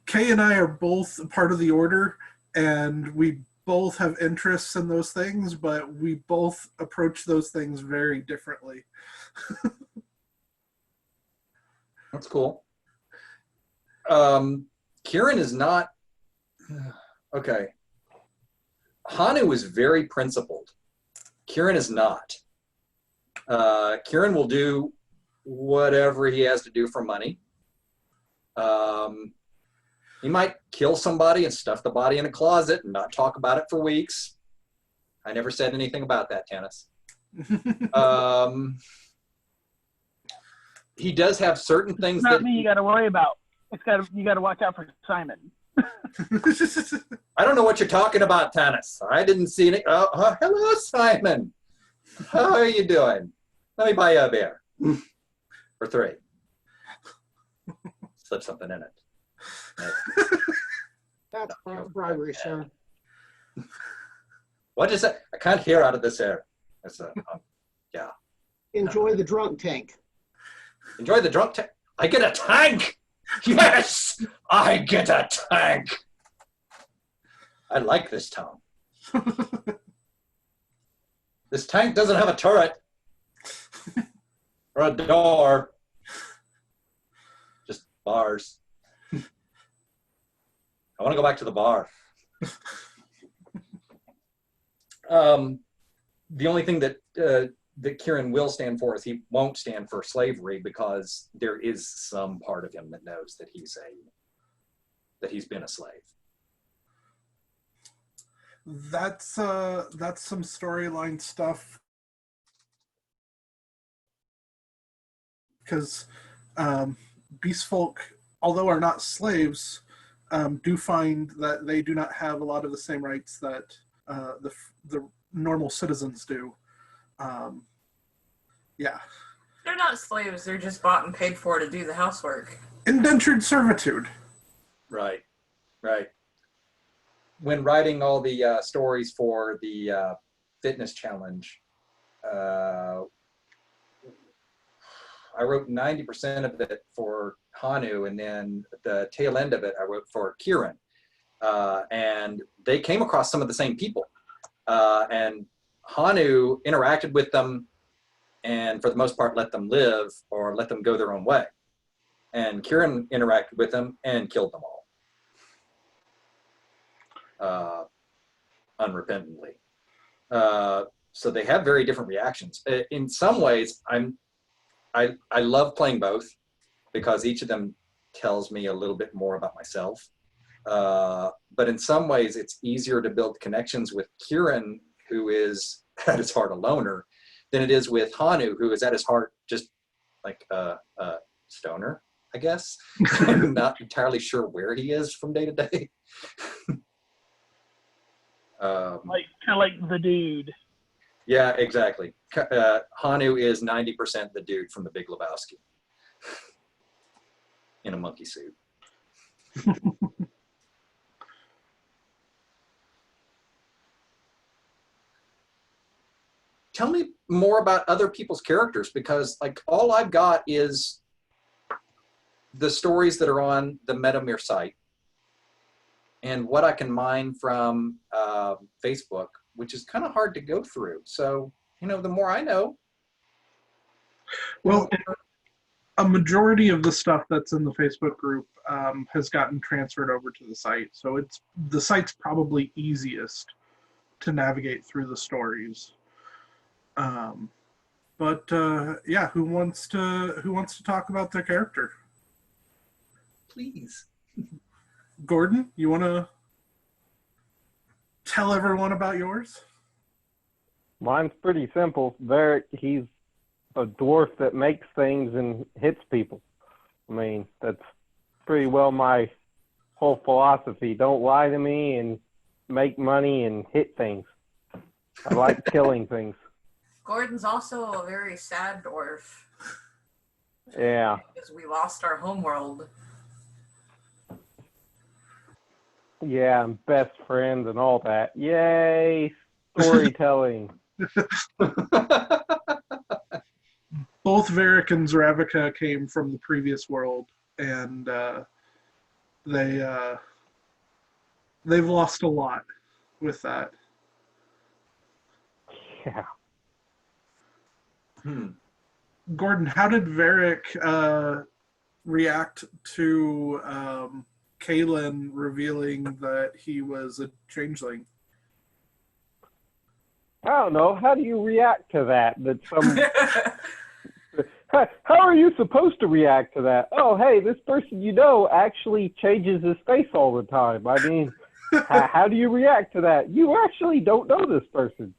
Kay and I are both part of the order, and we both have interests in those things, but we both approach those things very differently. That's cool. Kieran is not... Okay. Hanu is very principled. Kieran is not. Kieran will do whatever he has to do for money. He might kill somebody and stuff the body in a closet and not talk about it for weeks. I never said anything about that, Tannis. He does have certain things It's not that me you got to worry about. You got to watch out for Simon. I don't know what you're talking about, Tannis. I didn't see any. Hello, Simon. How are you doing? Let me buy you a beer for 3. Slip something in it. That's bribery, sir. What is it? I can't hear out of this air. Yeah. Enjoy the drunk tank. Enjoy the drunk tank. I get a tank. Yes, I get a tank. I like this town. This tank doesn't have a turret or a door. Just bars. I want to go back to the bar. The only thing that Kieran will stand for is he won't stand for slavery, because there is some part of him that knows that he's been a slave. That's some storyline stuff, because beast folk, although are not slaves, do find that they do not have a lot of the same rights that the normal citizens do. Yeah. They're not slaves. They're just bought and paid for to do the housework. Indentured servitude. Right. When writing all the stories for the fitness challenge, I wrote 90% of it for Hanu, and then the tail end of it I wrote for Kieran. And they came across some of the same people. And Hanu interacted with them and for the most part let them live or let them go their own way. And Kieran interacted with them and killed them all. Unrepentantly. So they have very different reactions. In some ways, I love playing both because each of them tells me a little bit more about myself. But in some ways, it's easier to build connections with Kieran, who is at his heart a loner, than it is with Hanu, who is at his heart just like a stoner, I guess. I'm not entirely sure where he is from day to day. Like kind of like the dude. Yeah, exactly. Hanu is 90% the dude from The Big Lebowski in a monkey suit. Tell me more about other people's characters, because like all I've got is the stories that are on the Meadowmere site and what I can mine from Facebook, which is kind of hard to go through. So, you know, the more I know. Well, a majority of the stuff that's in the Facebook group has gotten transferred over to the site. So the site's probably easiest to navigate through the stories. But yeah, who wants to talk about their character? Please. Gordon, you want to tell everyone about yours? Mine's pretty simple. Varric, he's a dwarf that makes things and hits people. I mean, that's pretty well my whole philosophy. Don't lie to me and make money and hit things. I like killing things. Gordon's also a very sad dwarf. Yeah. Because we lost our homeworld. Yeah, and best friends and all that. Yay, storytelling. Both Varric and Zravika came from the previous world, and they've lost a lot with that. Yeah. Gordon, how did Varric react to Kaylin revealing that he was a changeling? I don't know. How do you react to that? How are you supposed to react to that? Oh, hey, this person you know actually changes his face all the time. I mean, how do you react to that? You actually don't know this person.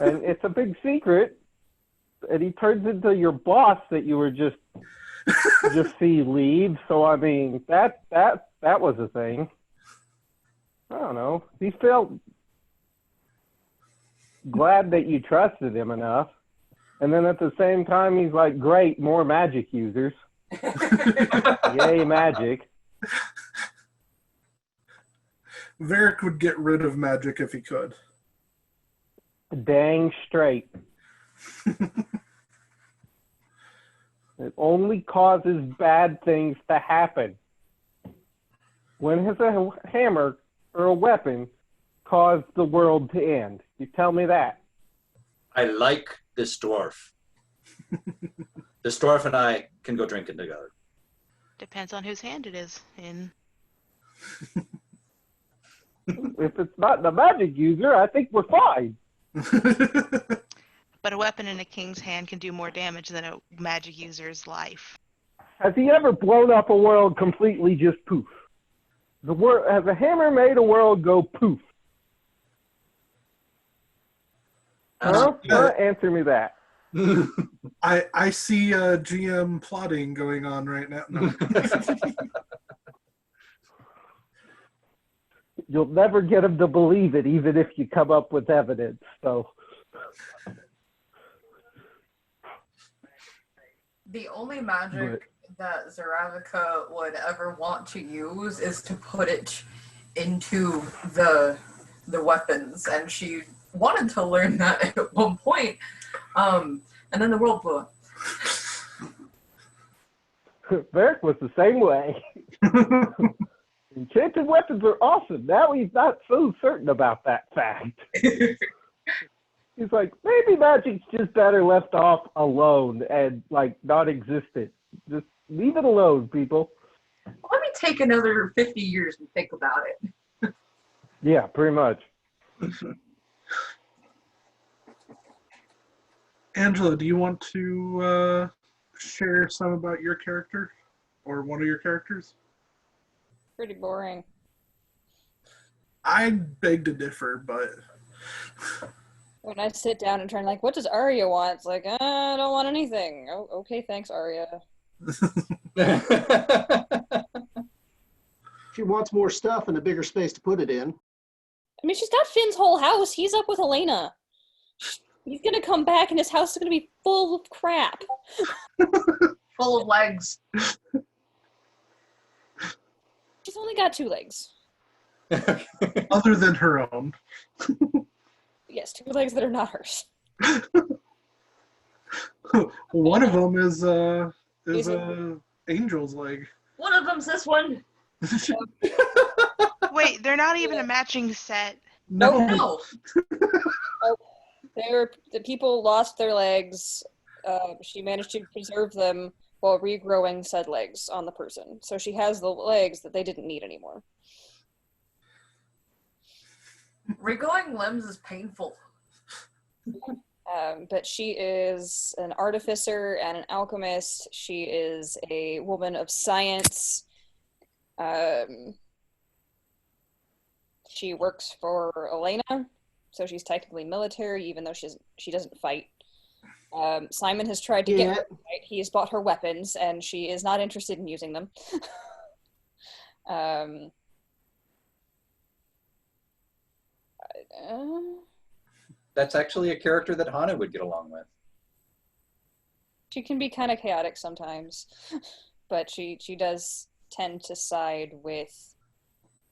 And it's a big secret. And he turns into your boss that you were just see leave. So, I mean, that was a thing. I don't know. He felt glad that you trusted him enough. And then at the same time, he's like, great, more magic users. Yay, magic. Varric would get rid of magic if he could. Dang straight. It only causes bad things to happen. When has a hammer or a weapon caused the world to end? You tell me that. I like this dwarf. This dwarf and I can go drinking together. Depends on whose hand it is in. If it's not the magic user, I think we're fine. But a weapon in a king's hand can do more damage than a magic user's life. Has he ever blown up a world completely just poof? Has a hammer made a world go poof? Huh? Answer me that. I see GM plotting going on right now. No. You'll never get him to believe it, even if you come up with evidence. So. The only magic that Zaravika would ever want to use is to put it into the weapons, and she wanted to learn that at one point, and then the world blew up. Varric was the same way. Enchanted weapons are awesome. Now he's not so certain about that fact. He's like, maybe magic's just better left off alone and like non-existent. Just leave it alone, people. Let me take another 50 years and think about it. Yeah, pretty much. Angela, do you want to share some about your character or one of your characters? Pretty boring. I beg to differ, but When I sit down and try and like, what does Arya want? It's like, I don't want anything. Oh, okay, thanks, Arya. She wants more stuff and a bigger space to put it in. I mean, she's got Finn's whole house. He's up with Elena. He's gonna come back and his house is gonna be full of crap. Full of legs. She's only got 2 legs. other than her own. Yes, 2 legs that are not hers. One of them is Angel's leg. One of them's this one. Wait, they're not even a matching set. No. The people lost their legs. She managed to preserve them while regrowing said legs on the person. So she has the legs that they didn't need anymore. Regrowing limbs is painful. But she is an artificer and an alchemist. She is a woman of science. She works for Elena, so she's technically military, even though she doesn't fight. Simon has tried to get her to fight. He has bought her weapons, and she is not interested in using them. That's actually a character that Hana would get along with. She can be kind of chaotic sometimes, but she does tend to side with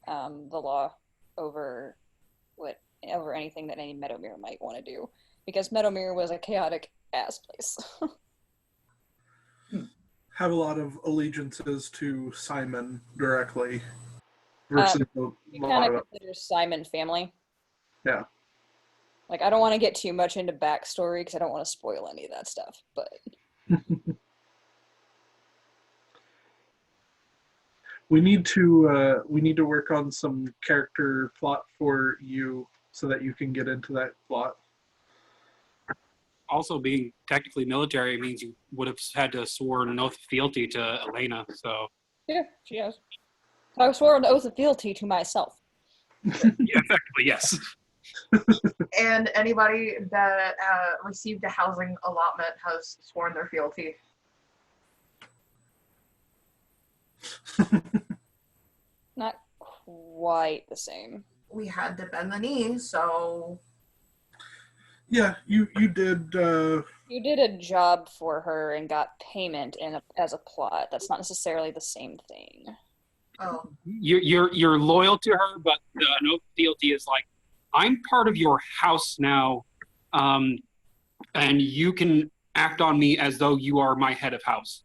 the law over anything that any Meadowmere might want to do, because Meadowmere was a chaotic ass place. Have a lot of allegiances to Simon directly versus You kind of consider Simon family. Yeah. Like, I don't want to get too much into backstory because I don't want to spoil any of that stuff, but we need to work on some character plot for you so that you can get into that plot. Also, being technically military means you would have had to sworn an oath of fealty to Elena. So yeah, she has. I swore an oath of fealty to myself. yeah, effectively, yes. And anybody that received a housing allotment has sworn their fealty. Not quite the same. We had to bend the knee, so Yeah, you did. You did a job for her and got payment as a plot. That's not necessarily the same thing. Oh. You're loyal to her, but an oath of fealty is like, I'm part of your house now, and you can act on me as though you are my head of house.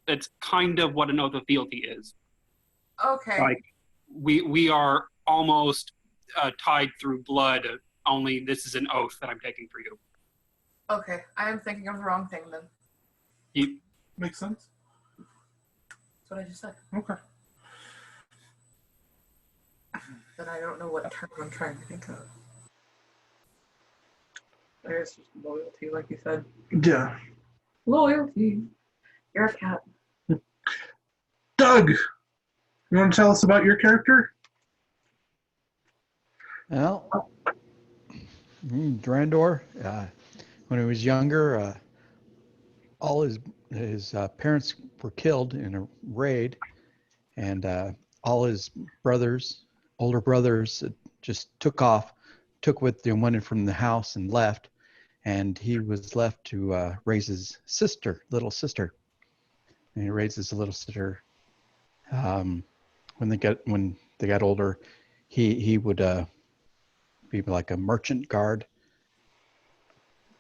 That's kind of what an oath of fealty is. Okay. Like, we are almost tied through blood, only this is an oath that I'm taking for you. Okay, I am thinking of the wrong thing then. Makes sense. That's what I just said. Okay. But I don't know what term I'm trying to think of. There's just loyalty, like you said. Yeah. Loyalty. You're a cat. Doug, you want to tell us about your character? Well, Drandor, when he was younger, all his parents were killed in a raid, and all his older brothers, just took what they wanted from the house and left, and he was left to raise his little sister. And he raised his little sister. When they got older, he would be like a merchant guard,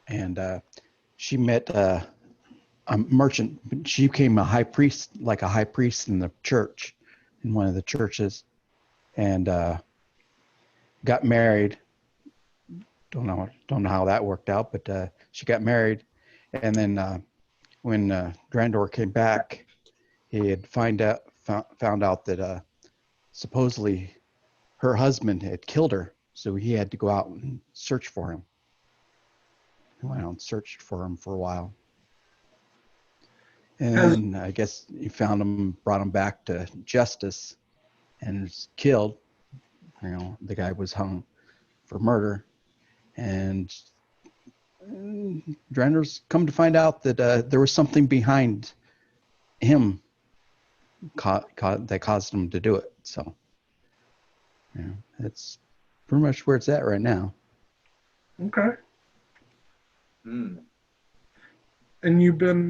and she met a merchant. She became a high priest in the church, in one of the churches, and got married. Don't know how that worked out, but she got married, and then when Drandor came back, he had found out that supposedly her husband had killed her, so he had to go out and search for him. He went out and searched for him for a while. And I guess he found him, brought him back to justice, and was killed. You know, the guy was hung for murder, and Drender's come to find out that there was something behind him that caused him to do it. So, yeah, that's pretty much where it's at right now. Okay. Hmm. And you've been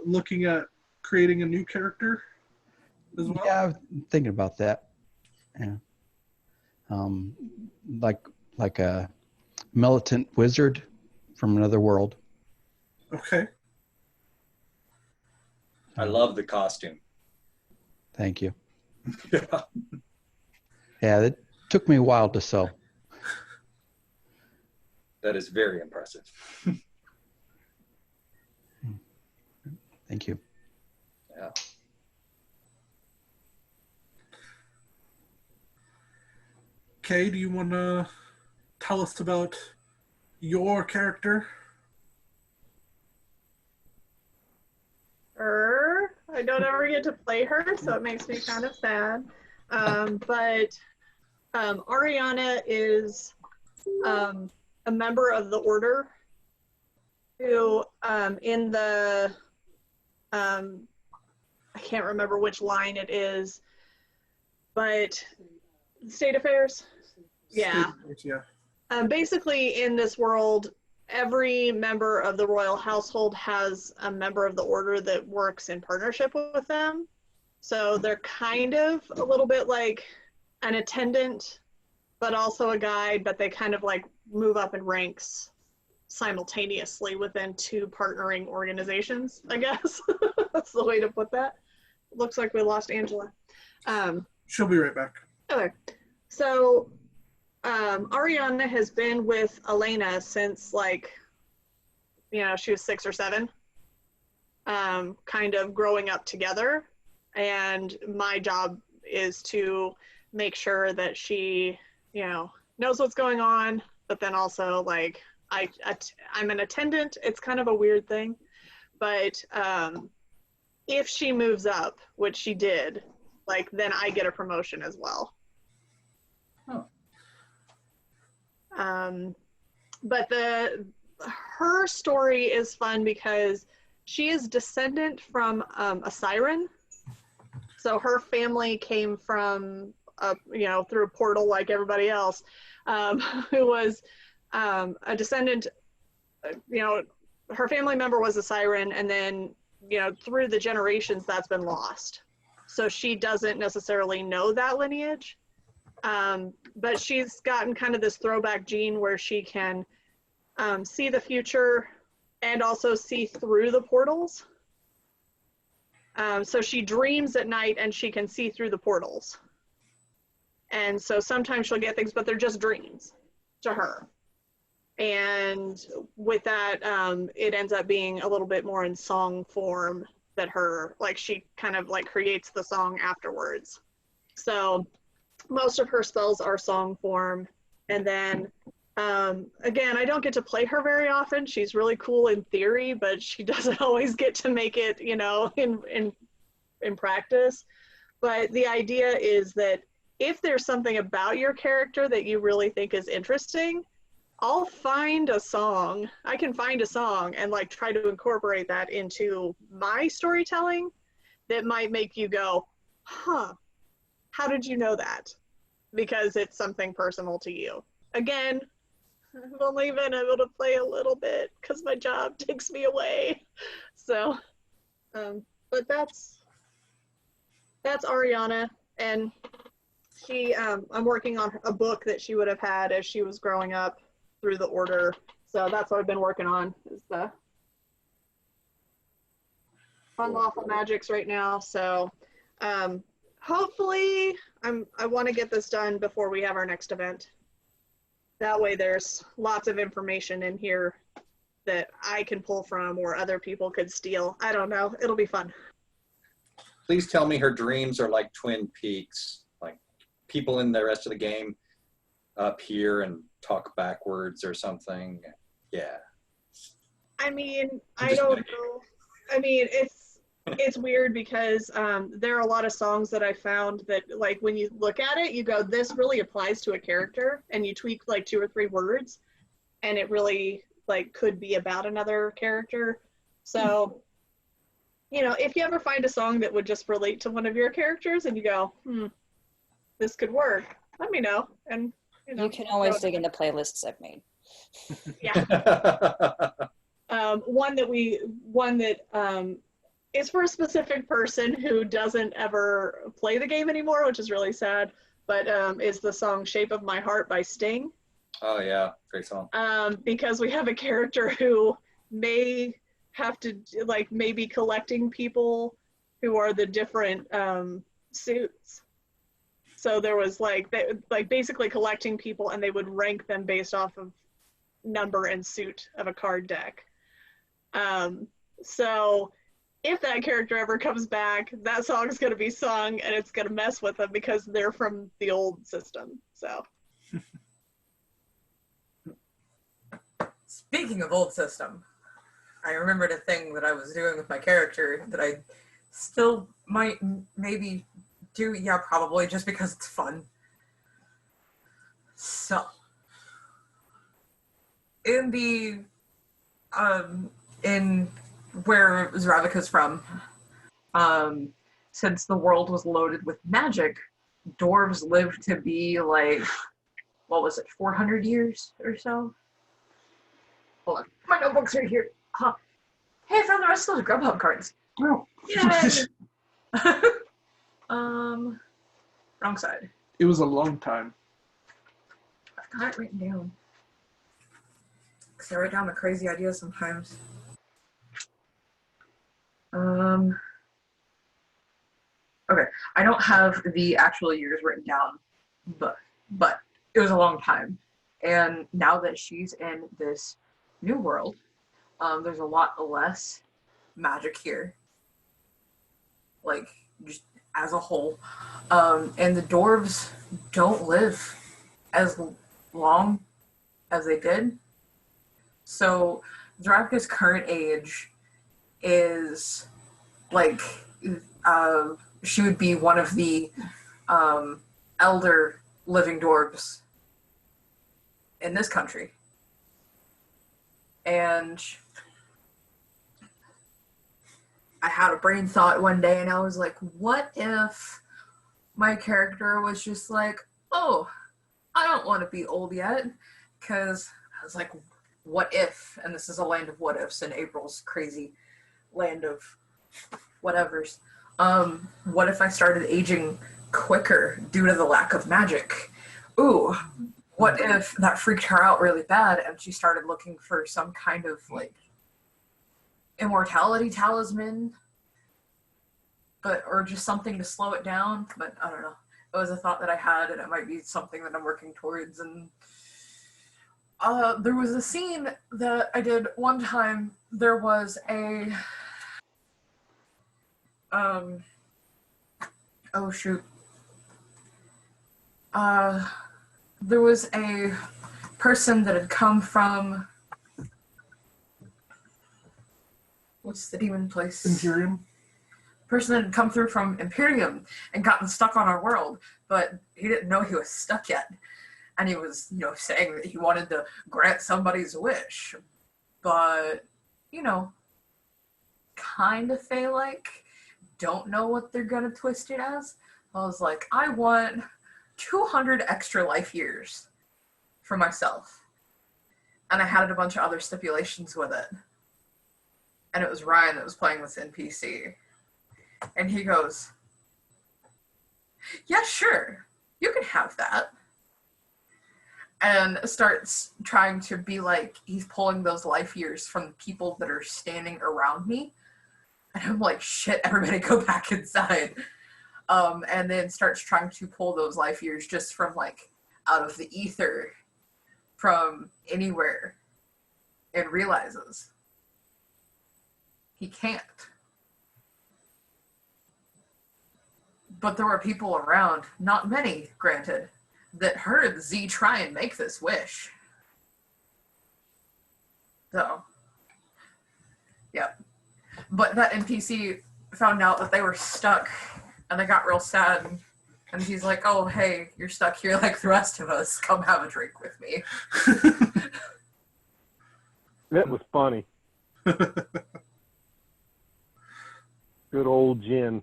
looking at creating a new character as well? Yeah, I'm thinking about that. Yeah. Like a militant wizard from another world. Okay. I love the costume. Thank you. Yeah. Yeah, it took me a while to sew. That is very impressive. Thank you. Yeah. Kay, do you want to tell us about your character? I don't ever get to play her, so it makes me kind of sad. But Ariana is a member of the Order who, in the, I can't remember which line it is, but State Affairs? Yeah. Yeah. Basically, in this world, every member of the royal household has a member of the Order that works in partnership with them. So they're kind of a little bit like an attendant, but also a guide, but they kind of like move up in ranks simultaneously within two partnering organizations, I guess. That's the way to put that. Looks like we lost Angela. She'll be right back. Okay. So Ariana has been with Elena since she was 6 or 7, kind of growing up together. And my job is to make sure that she, knows what's going on, but then also I'm an attendant. It's kind of a weird thing, but if she moves up, which she did, then I get a promotion as well. But her story is fun because she is descendant from a siren. So her family came from, through a portal like everybody else, who was a descendant. Her family member was a siren, and then, through the generations, that's been lost. So she doesn't necessarily know that lineage. But she's gotten kind of this throwback gene where she can see the future and also see through the portals. So she dreams at night and she can see through the portals. And so sometimes she'll get things, but they're just dreams to her. And with that, it ends up being a little bit more in song form that she kind of creates the song afterwards. So most of her spells are song form. And then, again, I don't get to play her very often. She's really cool in theory, but she doesn't always get to make it, in practice. But the idea is that if there's something about your character that you really think is interesting, I'll find a song. I can find a song and try to incorporate that into my storytelling that might make you go, huh, how did you know that? Because it's something personal to you. Again, I've only been able to play a little bit because my job takes me away. So, but that's Ariana, and she, I'm working on a book that she would have had as she was growing up through the Order. So that's what I've been working on, is the unlawful magics right now. So, hopefully, I want to get this done before we have our next event. That way there's lots of information in here that I can pull from or other people could steal. I don't know. It'll be fun. Please tell me her dreams are like Twin Peaks, like people in the rest of the game up here and talk backwards or something. Yeah. I mean, I don't know. I mean, it's weird because there are a lot of songs that I found that, like, when you look at it, you go, this really applies to a character, and you tweak like 2 or 3 words, and it really like could be about another character. So, you know, if you ever find a song that would just relate to one of your characters, and you go, this could work, let me know. And you can always dig into playlists I've made. Yeah. One that is for a specific person who doesn't ever play the game anymore, which is really sad, but is the song Shape of My Heart by Sting. Oh yeah, great song. Because we have a character who may have to, like, maybe collecting people who are the different suits. So there was like basically collecting people, and they would rank them based off of number and suit of a card deck. So if that character ever comes back, that song is going to be sung, and it's going to mess with them because they're from the old system. So. Speaking of old system, I remembered a thing that I was doing with my character that I still might maybe do. Yeah, probably, just because it's fun. So, in the in where Zdravika's from, since the world was loaded with magic, dwarves lived to be like, what was it, 400 years or so? Hold on, my notebook's right here. Huh. Hey, I found the rest of those Grubhub cards. Oh. Yay! Wrong side. It was a long time. I've got it written down. Because I write down the crazy ideas sometimes. Okay, I don't have the actual years written down, but it was a long time. And now that she's in this new world, there's a lot less magic here. Like, just as a whole. And the dwarves don't live as long as they did. So Zdravika's current age is like, she would be one of the elder living dwarves in this country. And I had a brain thought one day, and I was like, what if my character was just like, oh, I don't want to be old yet? Because I was like, what if, and this is a land of what ifs in April's crazy land of whatevers, what if I started aging quicker due to the lack of magic? Ooh, what if that freaked her out really bad and she started looking for some kind of like immortality talisman, or just something to slow it down? But I don't know. It was a thought that I had, and it might be something that I'm working towards. And there was a scene that I did one time. There was a oh shoot. There was a person that had come from, what's the demon place? Imperium. Person that had come through from Imperium and gotten stuck on our world, but he didn't know he was stuck yet. And he was, saying that he wanted to grant somebody's wish, but, kind of fey-like, don't know what they're gonna twist it as. I was like, I want 200 extra life years for myself. And I had a bunch of other stipulations with it. And it was Ryan that was playing this NPC. And he goes, yeah, sure, you can have that. And starts trying to be like, he's pulling those life years from the people that are standing around me. And I'm like, shit, everybody go back inside. And then starts trying to pull those life years just from like out of the ether from anywhere, and realizes he can't. But there were people around, not many, granted, that heard Z try and make this wish. So, yep. But that NPC found out that they were stuck, and they got real sad. And he's like, "Oh, hey, you're stuck here like the rest of us. Come have a drink with me." That was funny. Good old gin.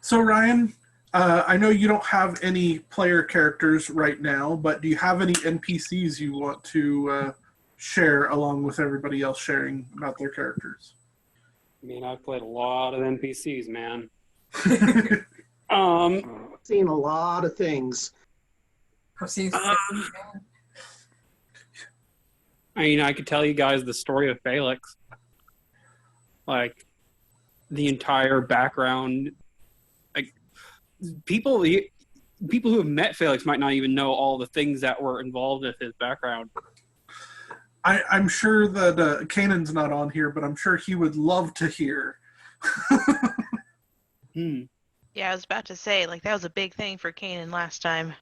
So Ryan, I know you don't have any player characters right now, but do you have any NPCs you want to share along with everybody else sharing about their characters? I mean, I've played a lot of NPCs, man. Seen a lot of things. I mean, I could tell you guys the story of Felix. Like, the entire background. Like, people who have met Felix might not even know all the things that were involved with his background. I'm sure that Kanan's not on here, but I'm sure he would love to hear. Yeah, I was about to say, like, that was a big thing for Kanan last time.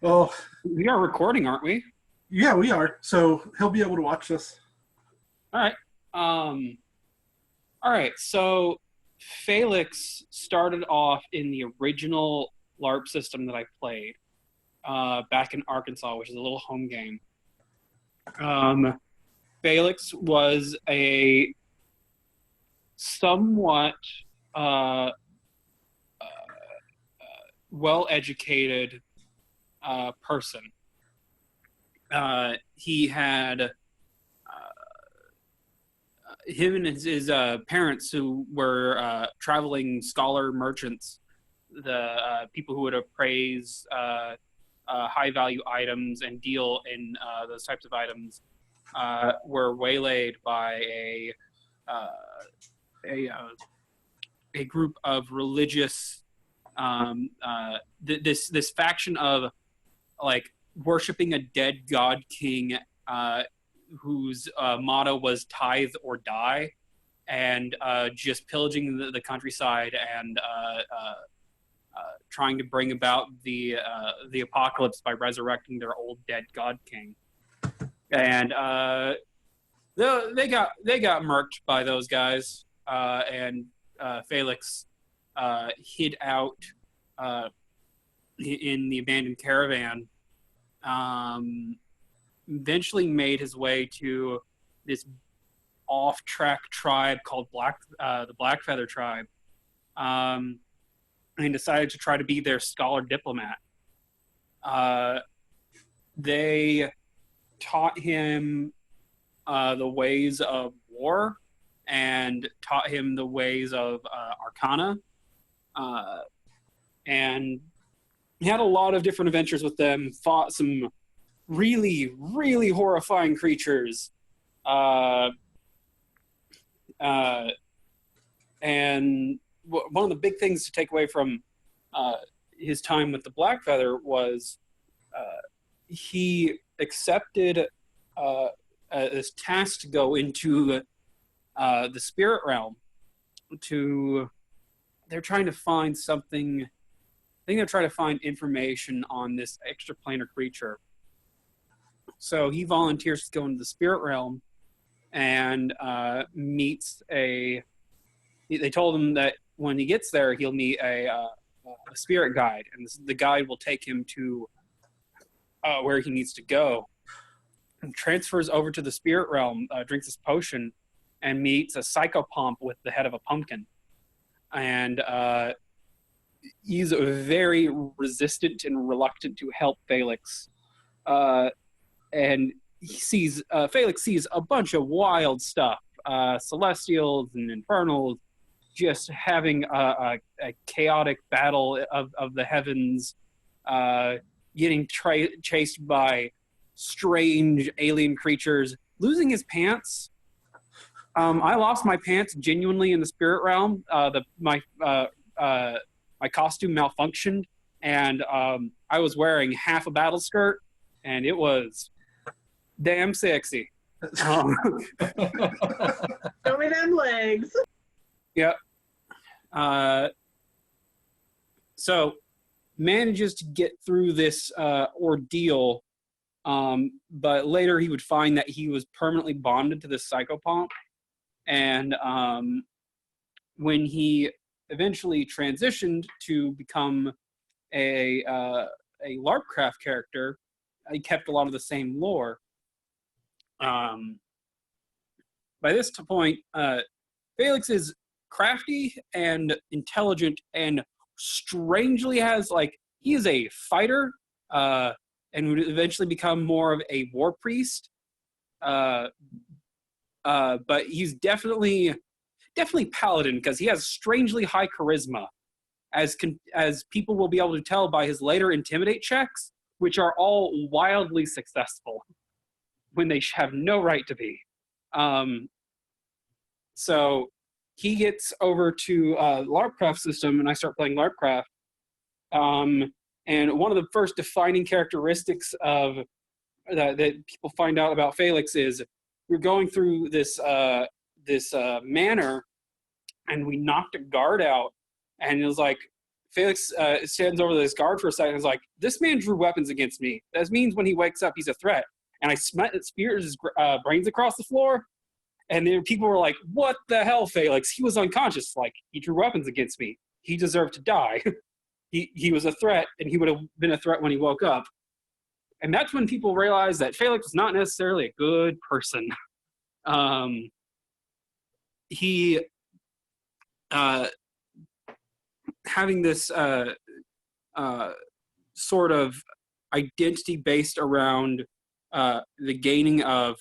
Well, we are recording, aren't we? Yeah, we are. So he'll be able to watch this. All right. All right. So Felix started off in the original LARP system that I played back in Arkansas, which is a little home game. Felix was a somewhat well-educated person. He had him and his parents, who were traveling scholar merchants, the people who would appraise high-value items and deal in those types of items, were waylaid by a group of religious this faction of, like, worshiping a dead god king whose motto was tithe or die, and just pillaging the countryside and trying to bring about the apocalypse by resurrecting their old dead god king. And they got murked by those guys, and Felix hid out in the abandoned caravan. Eventually made his way to this off-track tribe called the Blackfeather tribe, and decided to try to be their scholar diplomat. They taught him the ways of war and taught him the ways of arcana, and he had a lot of different adventures with them, fought some really, really horrifying creatures. And one of the big things to take away from his time with the Blackfeather was he accepted this task to go into the spirit realm. They're trying to find something. I think they're trying to find information on this extraplanar creature. So he volunteers to go into the spirit realm and meets They told him that when he gets there, he'll meet a spirit guide, and the guide will take him to where he needs to go. And transfers over to the spirit realm, drinks this potion, and meets a psychopomp with the head of a pumpkin. And he's very resistant and reluctant to help Felix. And Felix sees a bunch of wild stuff, celestials and infernals, just having a chaotic battle of the heavens, getting chased by strange alien creatures, losing his pants. I lost my pants genuinely in the spirit realm. My costume malfunctioned, and I was wearing half a battle skirt, and it was damn sexy. Show me them legs. Yep. So manages to get through this ordeal, but later he would find that he was permanently bonded to this psychopomp, And when he eventually transitioned to become a LARPcraft character, he kept a lot of the same lore. By this point, Felix is crafty and intelligent, and strangely has he is a fighter, and would eventually become more of a war priest. But he's definitely paladin because he has strangely high charisma, as people will be able to tell by his later intimidate checks, which are all wildly successful when they have no right to be. So he gets over to LARPcraft system, and I start playing LARPcraft. And one of the first defining characteristics of that people find out about Felix is we're going through this manor, and we knocked a guard out, and it was like Felix stands over this guard for a second and is like, "This man drew weapons against me. That means when he wakes up, he's a threat." And I speared his brains across the floor. And then people were like, "What the hell, Felix? He was unconscious. He drew weapons against me. He deserved to die. He was a threat, and he would have been a threat when he woke up." And that's when people realized that Felix was not necessarily a good person. He, having this sort of identity based around the gaining of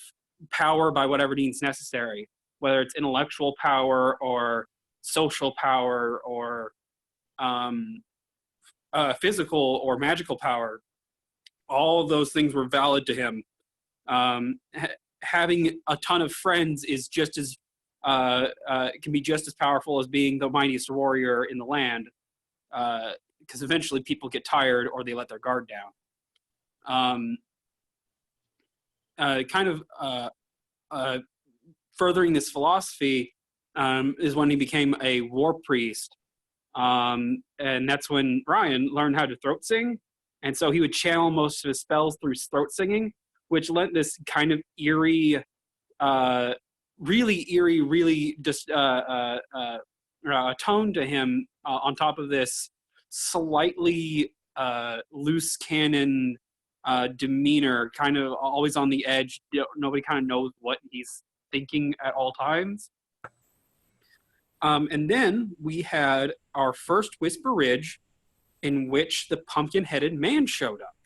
power by whatever means necessary, whether it's intellectual power or social power or physical or magical power. All of those things were valid to him. Having a ton of friends is just as can be just as powerful as being the mightiest warrior in the land, because eventually people get tired or they let their guard down. Furthering this philosophy is when he became a war priest. And that's when Ryan learned how to throat sing. And so he would channel most of his spells through throat singing, which lent this kind of eerie, really just tone to him, on top of this slightly loose cannon demeanor, kind of always on the edge. Nobody kind of knows what he's thinking at all times. And then we had our first Whisper Ridge, in which the pumpkin-headed man showed up.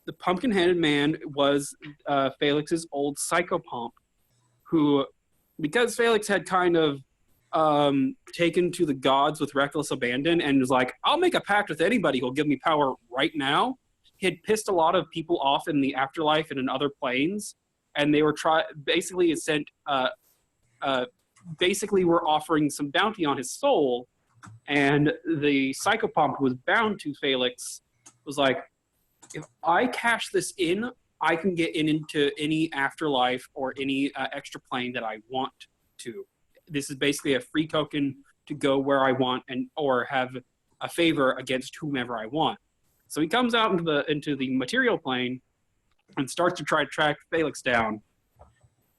The pumpkin-headed man was Felix's old psychopomp, who, because Felix had kind of taken to the gods with reckless abandon and was like, "I'll make a pact with anybody who'll give me power right now," he had pissed a lot of people off in the afterlife and in other planes, and they were basically were offering some bounty on his soul. And the psychopomp, who was bound to Felix, was like, "If I cash this in, I can get into any afterlife or any extra plane that I want to. This is basically a free token to go where I want or have a favor against whomever I want." So he comes out into the material plane and starts to try to track Felix down.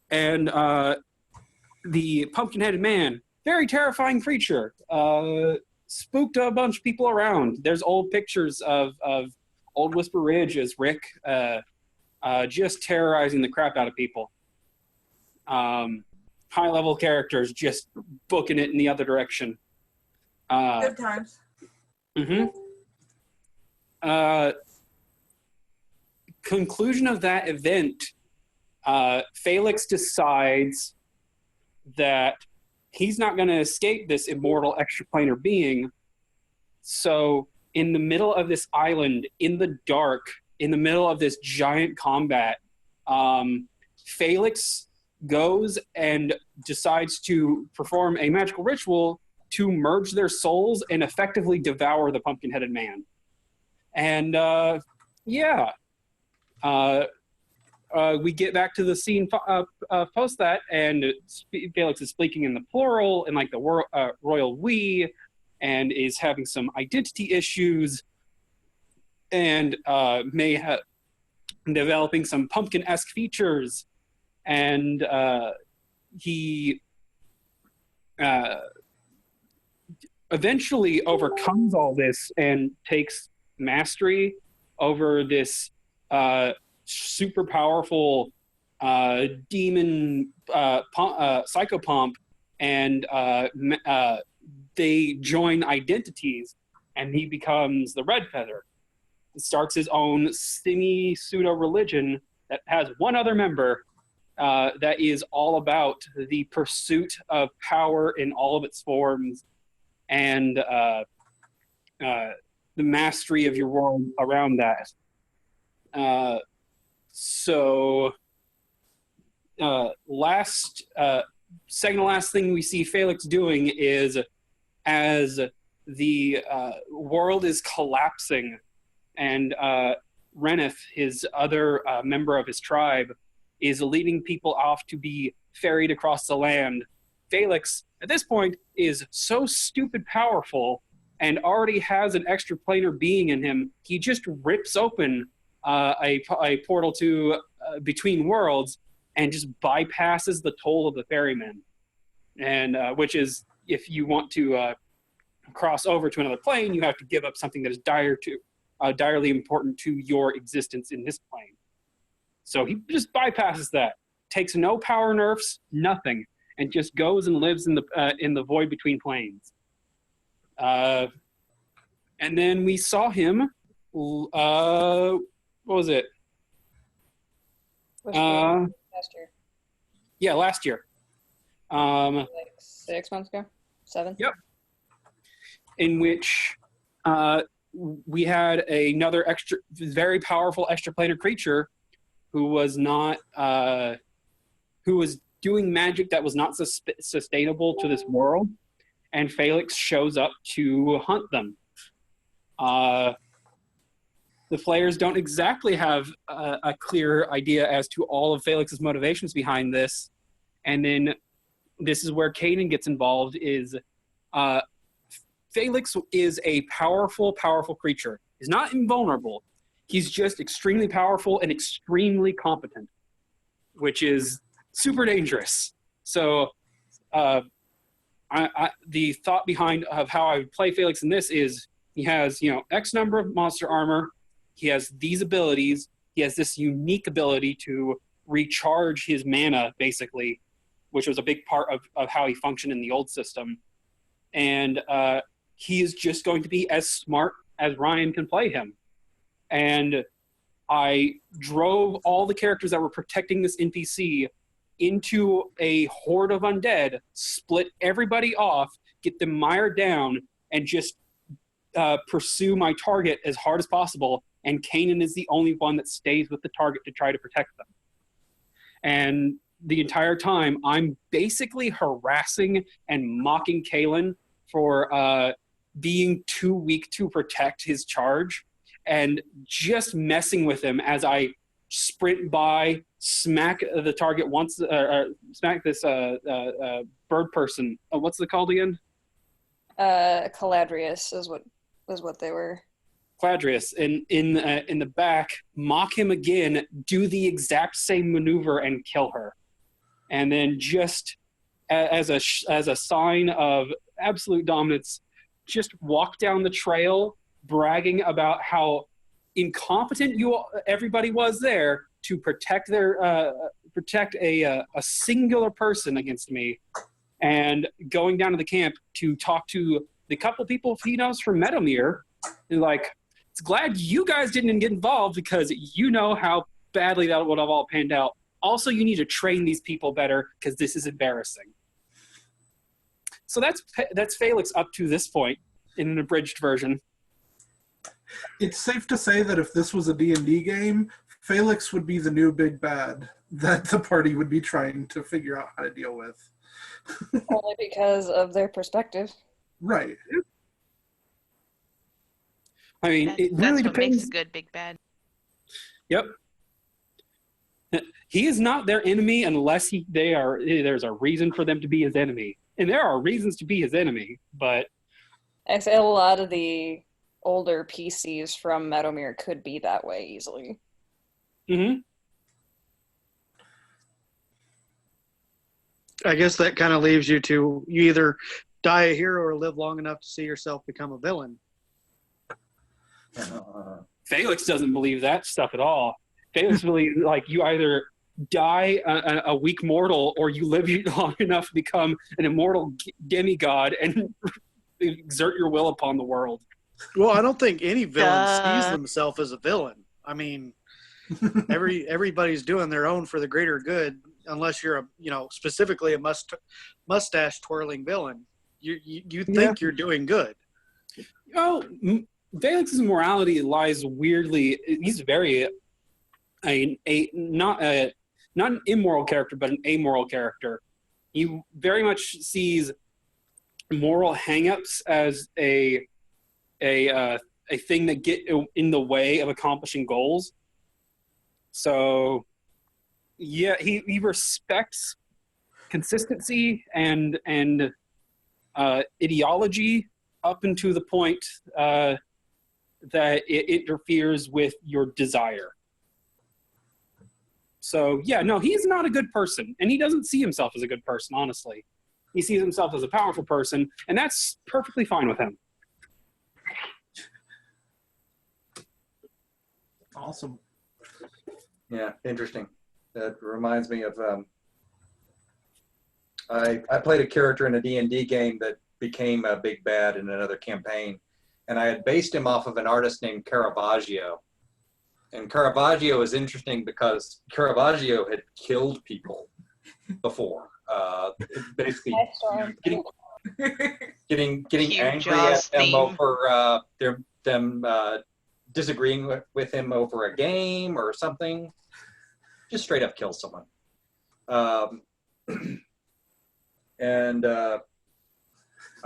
And the pumpkin-headed man, very terrifying creature, spooked a bunch of people around. There's old pictures of old Whisper Ridge as Rick just terrorizing the crap out of people. High-level characters just booking it in the other direction. Good times. Conclusion of that event, Felix decides that he's not going to escape this immortal extraplanar being. So in the middle of this island, in the dark, in the middle of this giant combat, Felix goes and decides to perform a magical ritual to merge their souls and effectively devour the pumpkin-headed man. And we get back to the scene post that, and Felix is speaking in the plural and like the royal we, and is having some identity issues, and may have developing some pumpkin-esque features, and he eventually overcomes all this and takes mastery over this super powerful demon psychopomp, and they join identities, and he becomes the Red Feather. He starts his own pseudo religion that has one other member that is all about the pursuit of power in all of its forms, and the mastery of your world around that. Second to last thing we see Felix doing is, as the world is collapsing, and Reneth, his other member of his tribe, is leading people off to be ferried across the land. Felix, at this point, is so stupid powerful and already has an extraplanar being in him, he just rips open a portal to between worlds and just bypasses the toll of the ferryman. And which is, if you want to cross over to another plane, you have to give up something that is direly important to your existence in this plane. So he just bypasses that, takes no power nerfs, nothing, and just goes and lives in the void between planes. And then we saw him. What was it? Last year. Yeah, last year. Like 6 months ago? 7? Yep. In which we had another very powerful extraplanar creature who was not, who was doing magic that was not sustainable to this world, and Felix shows up to hunt them. The Flayers don't exactly have a clear idea as to all of Felix's motivations behind this, and then this is where Kanan gets involved. Felix is a powerful creature. He's not invulnerable. He's just extremely powerful and extremely competent, which is super dangerous. So the thought behind of how I would play Felix in this is he has, X number of monster armor. He has these abilities. He has this unique ability to recharge his mana, basically, which was a big part of how he functioned in the old system. And he is just going to be as smart as Ryan can play him. And I drove all the characters that were protecting this NPC into a horde of undead, split everybody off, get them mired down, and just pursue my target as hard as possible. And Kanan is the only one that stays with the target to try to protect them. And the entire time, I'm basically harassing and mocking Kalen for being too weak to protect his charge, and just messing with him as I sprint by, smack the target once, smack this bird person. What's it called again? Caladrius is what they were. Caladrius in the back, mock him again, do the exact same maneuver and kill her, and then just as a sign of absolute dominance, just walk down the trail bragging about how incompetent everybody was there to protect a singular person against me, and going down to the camp to talk to the couple people he knows from Meadowmere, and like, it's glad you guys didn't get involved because you know how badly that would have all panned out. Also, you need to train these people better because this is embarrassing. So that's Felix up to this point in an abridged version. It's safe to say that if this was a D&D game, Felix would be the new big bad that the party would be trying to figure out how to deal with. Only because of their perspective. Right. I mean, it really That's what depends. makes a good big bad. Yep. He is not their enemy unless there's a reason for them to be his enemy. And there are reasons to be his enemy, but... Actually, a lot of the older PCs from Meadowmere could be that way easily. Mm-hmm. I guess that kind of leaves you to you either die a hero or live long enough to see yourself become a villain. Felix doesn't believe that stuff at all. Felix believes like you either die a weak mortal or you live long enough to become an immortal demigod and exert your will upon the world. Well, I don't think any villain sees themselves as a villain. I mean, everybody's doing their own for the greater good, unless you're specifically a mustache twirling villain. You think you're doing good. Oh, Felix's morality lies weirdly. He's very not an immoral character, but an amoral character. He very much sees moral hangups as a thing that get in the way of accomplishing goals. So, yeah, he respects consistency and ideology up until the point that it interferes with your desire. So, yeah, no, he's not a good person, and he doesn't see himself as a good person, honestly. He sees himself as a powerful person, and that's perfectly fine with him. Awesome. Yeah, interesting. That reminds me of I played a character in a D&D game that became a big bad in another campaign, and I had based him off of an artist named Caravaggio. And Caravaggio is interesting because Caravaggio had killed people before. Basically, getting angry at them over them disagreeing with him over a game or something. Just straight up kill someone. And I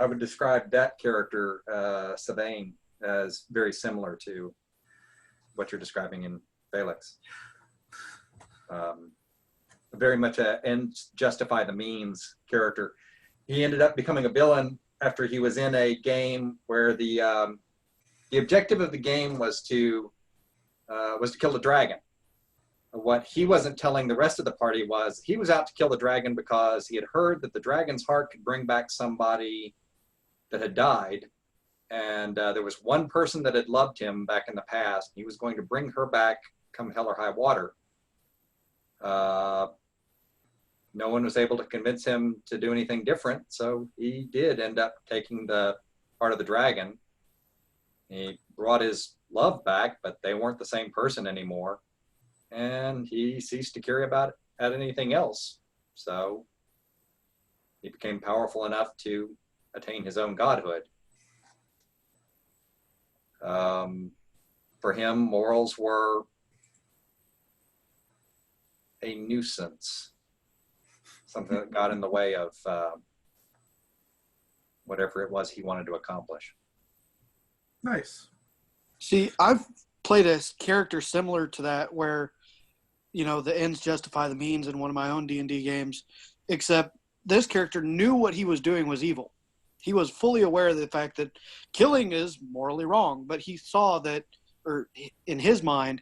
would describe that character, Sabine, as very similar to what you're describing in Felix. Very much a ends justify the means character. He ended up becoming a villain after he was in a game where the objective of the game was to kill the dragon. What he wasn't telling the rest of the party was he was out to kill the dragon because he had heard that the dragon's heart could bring back somebody that had died. And there was one person that had loved him back in the past. He was going to bring her back come hell or high water. No one was able to convince him to do anything different, so he did end up taking the heart of the dragon. He brought his love back, but they weren't the same person anymore. And he ceased to care about anything else. So he became powerful enough to attain his own godhood. For him, morals were a nuisance, something that got in the way of whatever it was he wanted to accomplish. Nice. See, I've played a character similar to that where, the ends justify the means in one of my own D&D games, except this character knew what he was doing was evil. He was fully aware of the fact that killing is morally wrong, but he saw that, or in his mind,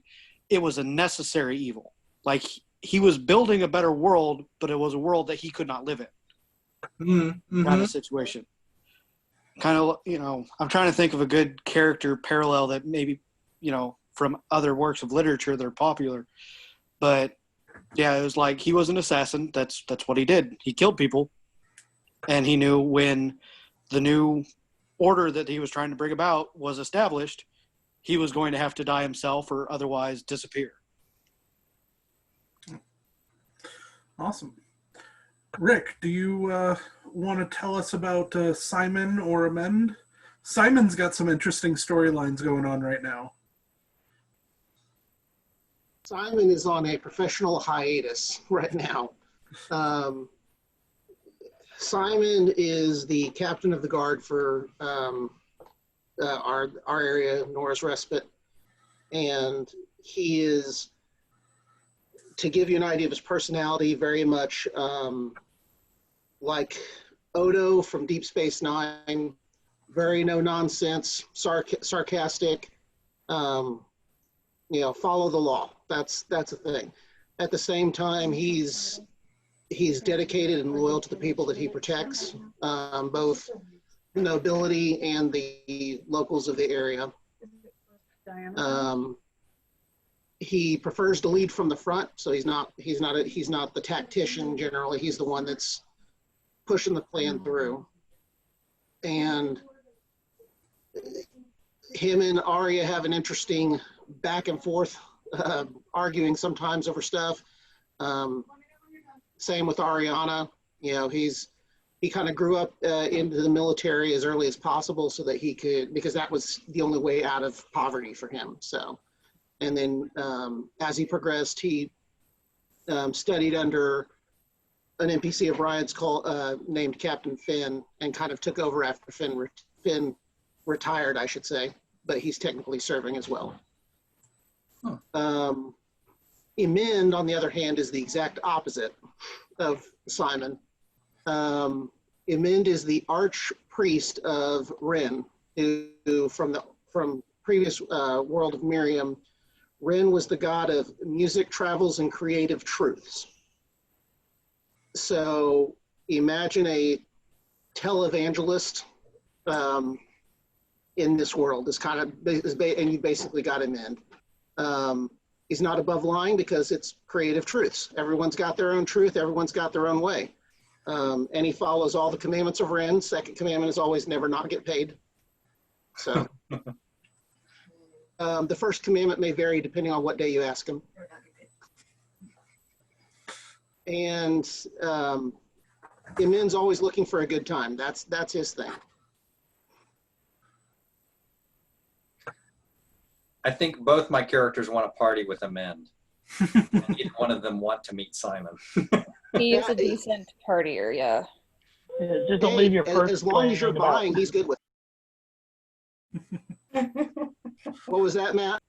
it was a necessary evil. Like, he was building a better world, but it was a world that he could not live in. Mm-hmm. Kind of situation. Kind of, I'm trying to think of a good character parallel that maybe, from other works of literature that are popular. But, yeah, it was like he was an assassin. That's what he did. He killed people. And he knew when the new order that he was trying to bring about was established, he was going to have to die himself or otherwise disappear. Awesome. Rick, do you want to tell us about Simon or Amend? Simon's got some interesting storylines going on right now. Simon is on a professional hiatus right now. Simon is the captain of the guard for our area, Norris Respite, and he is, to give you an idea of his personality, very much like Odo from Deep Space Nine, very no-nonsense, sarcastic, follow the law. That's a thing. At the same time, he's he's dedicated and loyal to the people that he protects, both the nobility and the locals of the area. He prefers to lead from the front, so he's not the tactician generally. He's the one that's pushing the plan through. And him and Arya have an interesting back and forth, arguing sometimes over stuff. Same with Ariana. You know, he kind of grew up into the military as early as possible so that he could, because that was the only way out of poverty for him. So, and then as he progressed, he studied under an NPC of Ryan's named Captain Finn, and kind of took over after Finn retired, I should say, but he's technically serving as well. Emend, on the other hand, is the exact opposite of Simon. Emend is the archpriest of Ren, who from previous world of Miriam, Ren was the god of music, travels, and creative truths. So imagine a televangelist in this world. And you basically got Emend. He's not above lying because it's creative truths. Everyone's got their own truth. Everyone's got their own way. And he follows all the commandments of Ren. Second commandment is always never not get paid. So the first commandment may vary depending on what day you ask him. And Emend's always looking for a good time. That's his thing. I think both my characters want to party with Emend. And neither one of them want to meet Simon. He is a decent partier, yeah. Just don't leave your purse. As long as you're buying, he's good with it. What was that, Matt?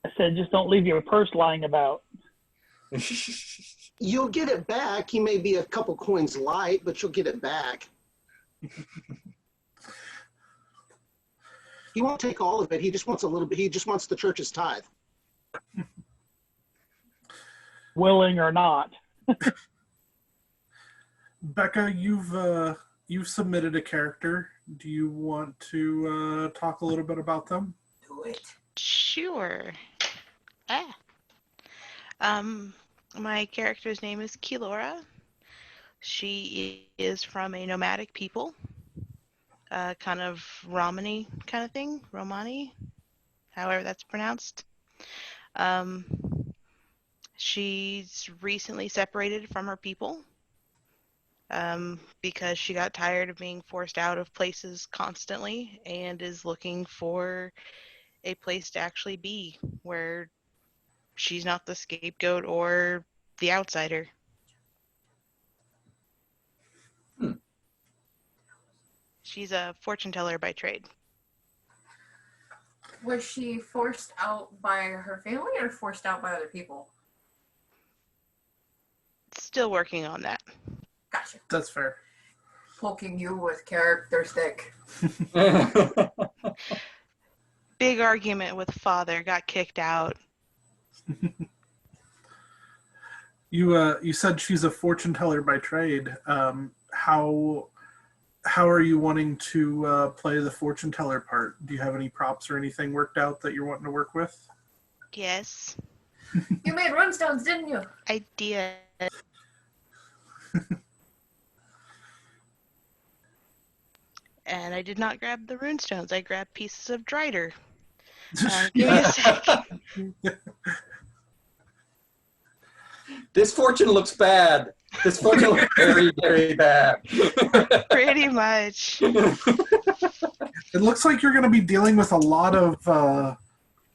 I said, just don't leave your purse lying about. You'll get it back. He may be a couple coins light, but you'll get it back. He won't take all of it. He just wants a little bit. He just wants the church's tithe. Willing or not. Becca, you've submitted a character. Do you want to talk a little bit about them? Do it. Sure. My character's name is Kilora. She is from a nomadic people, kind of Romani kind of thing, Romani, however that's pronounced. She's recently separated from her people because she got tired of being forced out of places constantly and is looking for a place to actually be where she's not the scapegoat or the outsider. She's a fortune teller by trade. Was she forced out by her family or forced out by other people? Still working on that. Gotcha. That's fair. Poking you with character stick. Big argument with father, got kicked out. You said she's a fortune teller by trade. How are you wanting to play the fortune teller part? Do you have any props or anything worked out that you're wanting to work with? Yes. You made runstones, didn't you? I did. And I did not grab the runestones. I grabbed pieces of Drider. Give me a sec. This fortune looks bad. This fortune looks very, very bad. Pretty much. It looks like you're going to be dealing with a lot of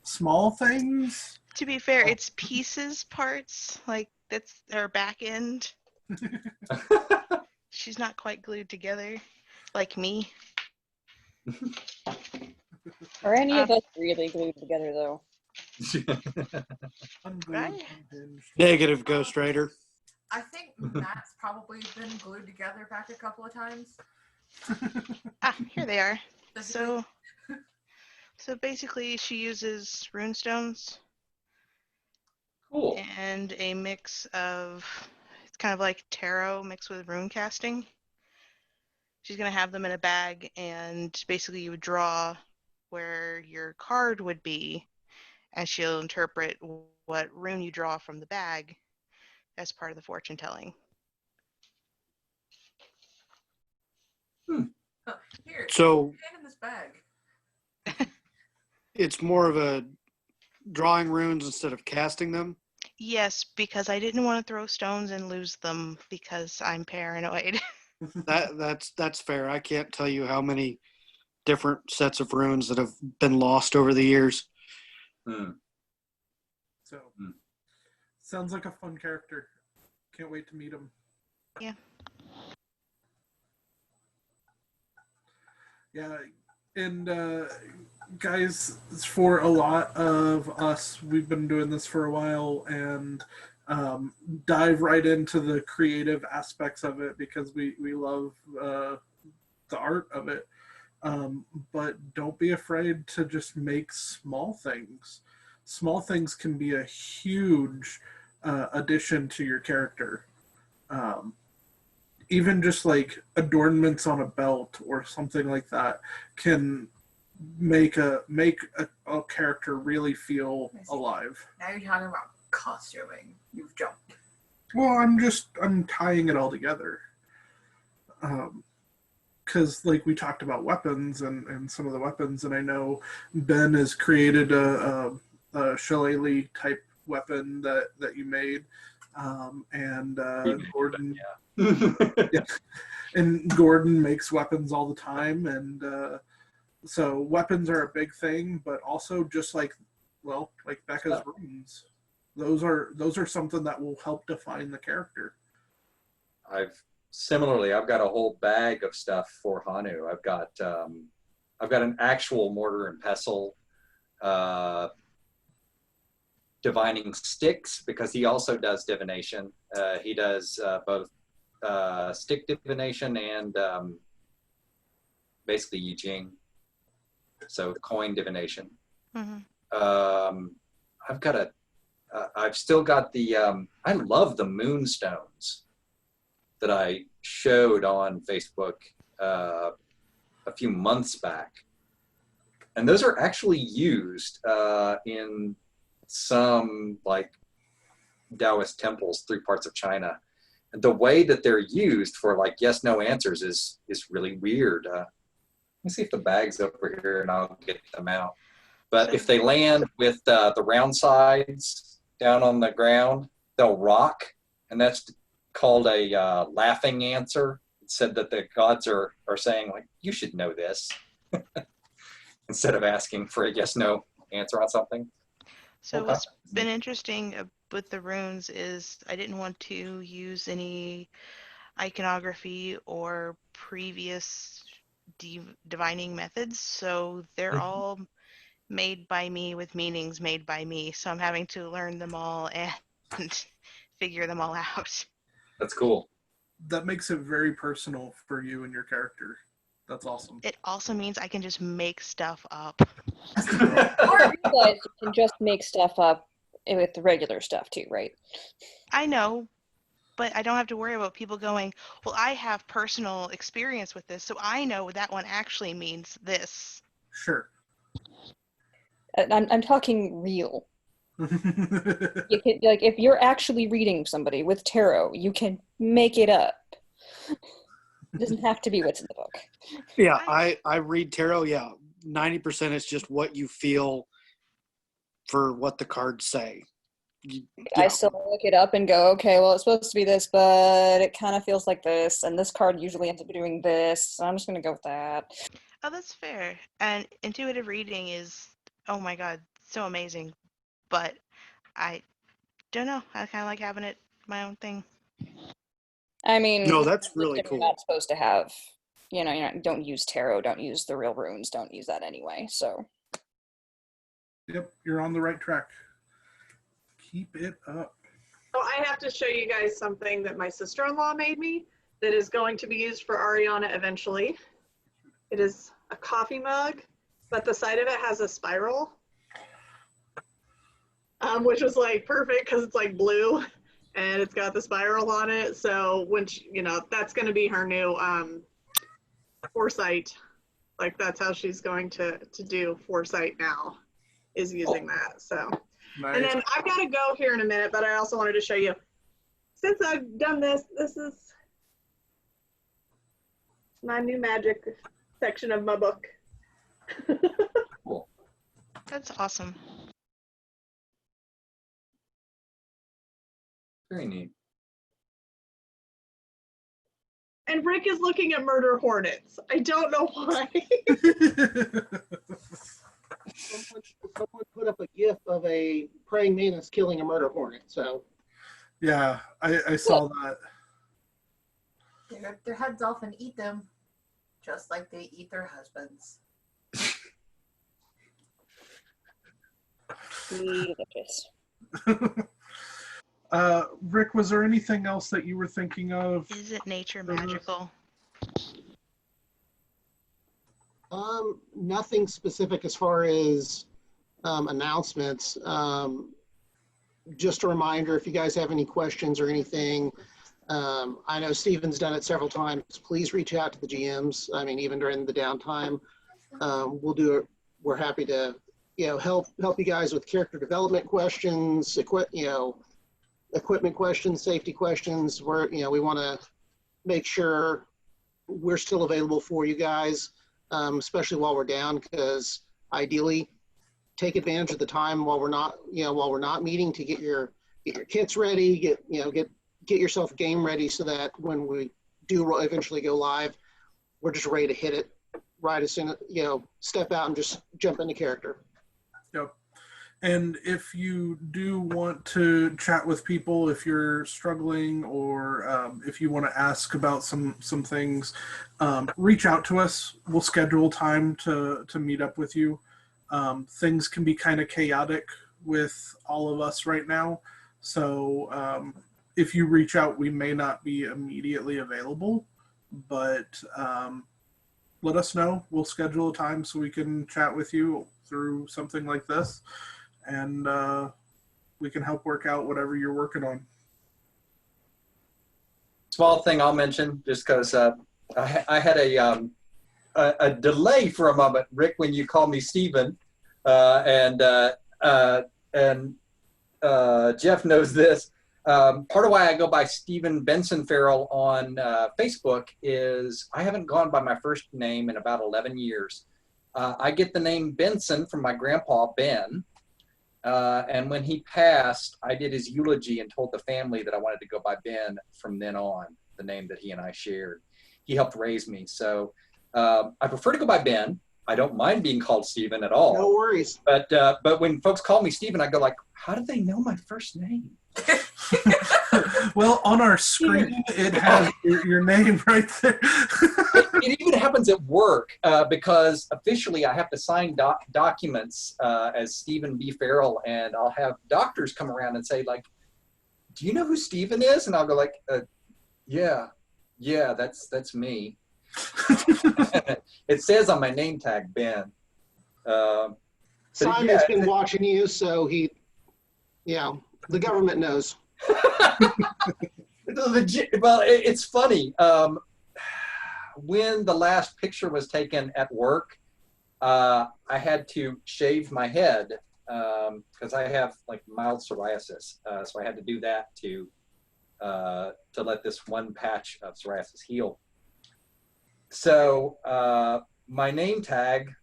small things. To be fair, it's pieces, parts. Like, that's her back end. She's not quite glued together, like me. Are any of us really glued together, though? Right? Negative, Ghost Rider. I think Matt's probably been glued together back a couple of times. Here they are. So basically, she uses runestones Cool. And a mix of, it's kind of like tarot mixed with rune casting. She's going to have them in a bag, and basically you would draw where your card would be, and she'll interpret what rune you draw from the bag as part of the fortune telling. Here, So hand in this bag. it's more of a drawing runes instead of casting them. Yes, because I didn't want to throw stones and lose them because I'm paranoid. That's fair. I can't tell you how many different sets of runes that have been lost over the years. So, sounds like a fun character. Can't wait to meet him. Yeah. Yeah, and guys, for a lot of us, we've been doing this for a while, and dive right into the creative aspects of it because we love the art of it. But don't be afraid to just make small things. Small things can be a huge addition to your character. Even just like adornments on a belt or something like that can make a character really feel alive. Now you're talking about costuming. You've jumped. Well, I'm tying it all together. Because like we talked about weapons and some of the weapons, and I know Ben has created a shillelagh type weapon that you made, and Gordon, yeah. And Gordon makes weapons all the time, and so weapons are a big thing, but also just like Becca's runes, those are something that will help define the character. I've got a whole bag of stuff for Hanu. I've got an actual mortar and pestle divining sticks, because he also does divination. He does both stick divination and basically I Ching, so the coin divination. Mm-hmm. I've still got the I love the moonstones that I showed on Facebook a few months back, and those are actually used in some like Taoist temples, 3 parts of China. And the way that they're used for like yes/no answers is really weird. Let me see if the bag's over here, and I'll get them out. But if they land with the round sides down on the ground, they'll rock, and that's called a laughing answer. It said that the gods are saying like, you should know this, instead of asking for a yes/no answer on something. So what's been interesting with the runes is I didn't want to use any iconography or previous divining methods, so they're all made by me with meanings made by me. So I'm having to learn them all and figure them all out. That's cool. That makes it very personal for you and your character. That's awesome. It also means I can just make stuff up. Or you can just make stuff up with the regular stuff too, right? I know, but I don't have to worry about people going, well, I have personal experience with this, so I know that one actually means this. Sure. I'm talking real. You can, like, if you're actually reading somebody with tarot, you can make it up. It doesn't have to be what's in the book. Yeah, I read tarot. Yeah, 90% is just what you feel for what the cards say. I still look it up and go, okay, well, it's supposed to be this, but it kind of feels like this, and this card usually ends up doing this, so I'm just going to go with that. Oh, that's fair. And intuitive reading is, oh my god, so amazing. But I don't know. I kind of like having it my own thing. I mean, no, that's really you're cool. not supposed to have, don't use tarot, don't use the real runes, don't use that anyway, so. Yep, you're on the right track. Keep it up. So I have to show you guys something that my sister-in-law made me that is going to be used for Ariana eventually. It is a coffee mug, but the side of it has a spiral. which was like perfect because it's like blue and it's got the spiral on it. So when she, that's going to be her new foresight. Like that's how she's going to do foresight now, is using that. So, Nice. and then I've got to go here in a minute, but I also wanted to show you. Since I've done this, this is my new magic section of my book. Cool. That's awesome. Very neat. And Rick is looking at murder hornets. I don't know why. Someone put up a gif of a praying mantis killing a murder hornet. So Yeah, I saw that. They rip their heads off and eat them, just like they eat their husbands. Delicious. Rick, was there anything else that you were thinking of? Is it nature magical? Nothing specific as far as announcements. Just a reminder, if you guys have any questions or anything, I know Steven's done it several times. Please reach out to the GMs. I mean, even during the downtime, we'll do it. We're happy to, help you guys with character development questions, equipment questions, safety questions. We want to make sure we're still available for you guys, especially while we're down, because ideally take advantage of the time while we're not meeting to get your kits ready, get yourself a game ready so that when we do eventually go live, we're just ready to hit it right as soon as, step out and just jump into character. Yep. And if you do want to chat with people, if you're struggling or if you want to ask about some things, reach out to us. We'll schedule time to meet up with you. Things can be kind of chaotic with all of us right now. So if you reach out, we may not be immediately available, but let us know. We'll schedule a time so we can chat with you through something like this. And we can help work out whatever you're working on. Small thing I'll mention, just because I had a delay for a moment, Rick, when you called me Steven, and Jeff knows this. Part of why I go by Stephen Benson Farrell on Facebook is I haven't gone by my first name in about 11 years. I get the name Benson from my grandpa, Ben. And when he passed, I did his eulogy and told the family that I wanted to go by Ben from then on, the name that he and I shared. He helped raise me. So I prefer to go by Ben. I don't mind being called Stephen at all. No worries. But when folks call me Stephen, I go like, how do they know my first name? Well, on our screen, it has your name right there. It even happens at work because officially I have to sign documents as Stephen B. Farrell, and I'll have doctors come around and say, like, do you know who Stephen is? And I'll go like, yeah, that's me. It says on my name tag, Ben. Simon's been watching you, so the government knows. Well, it's funny. When the last picture was taken at work, I had to shave my head because I have like mild psoriasis. So I had to do that to let this one patch of psoriasis heal. So my name tag,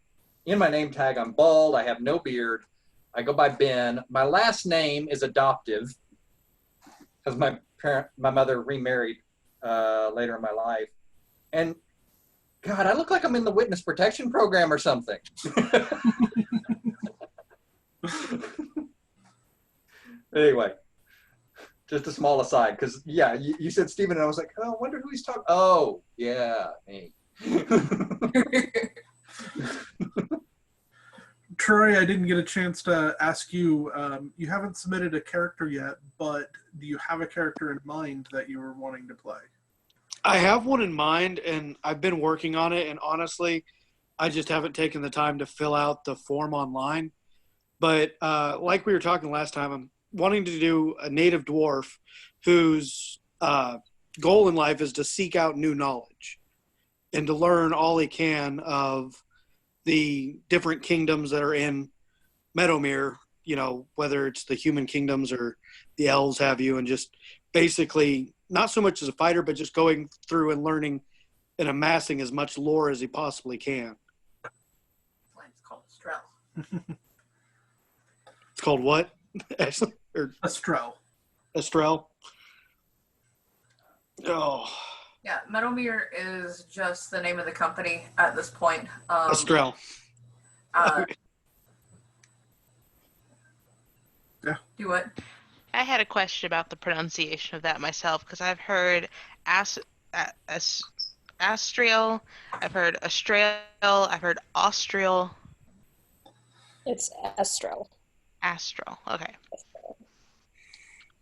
I'm bald. I have no beard. I go by Ben. My last name is adoptive because my mother remarried later in my life. And God, I look like I'm in the witness protection program or something. Anyway, just a small aside, because yeah, you said Stephen, and I was like, oh, I wonder who he's talking. Oh, yeah, me. Troy, I didn't get a chance to ask you. You haven't submitted a character yet, but do you have a character in mind that you were wanting to play? I have one in mind, and I've been working on it, and honestly, I just haven't taken the time to fill out the form online. But like we were talking last time, I'm wanting to do a native dwarf whose goal in life is to seek out new knowledge and to learn all he can of the different kingdoms that are in Meadowmere, you know, whether it's the human kingdoms or the elves have you, and just basically not so much as a fighter, but just going through and learning and amassing as much lore as he possibly can. It's called Strel. It's called what? Or Estrel. Estrel. Oh. Yeah, Meadowmere is just the name of the company at this point. Estrel. Yeah. Do what? I had a question about the pronunciation of that myself, because I've heard Astrial, I've heard Astrail, I've heard Austrial. It's Astral. Astral, okay.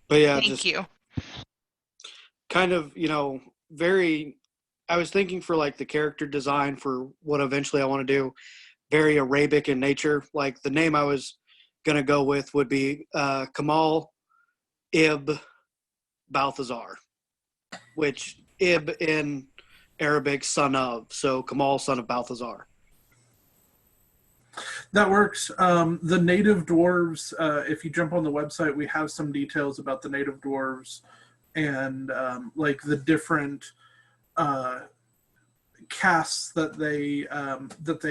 But yeah, Thank just you. kind of, you know, I was thinking for like the character design for what eventually I want to do, very Arabic in nature. Like the name I was going to go with would be Kamal Ibn Balthazar, which Ib in Arabic, son of. So Kamal, son of Balthazar. That works. The native dwarves, if you jump on the website, we have some details about the native dwarves and like the different castes that they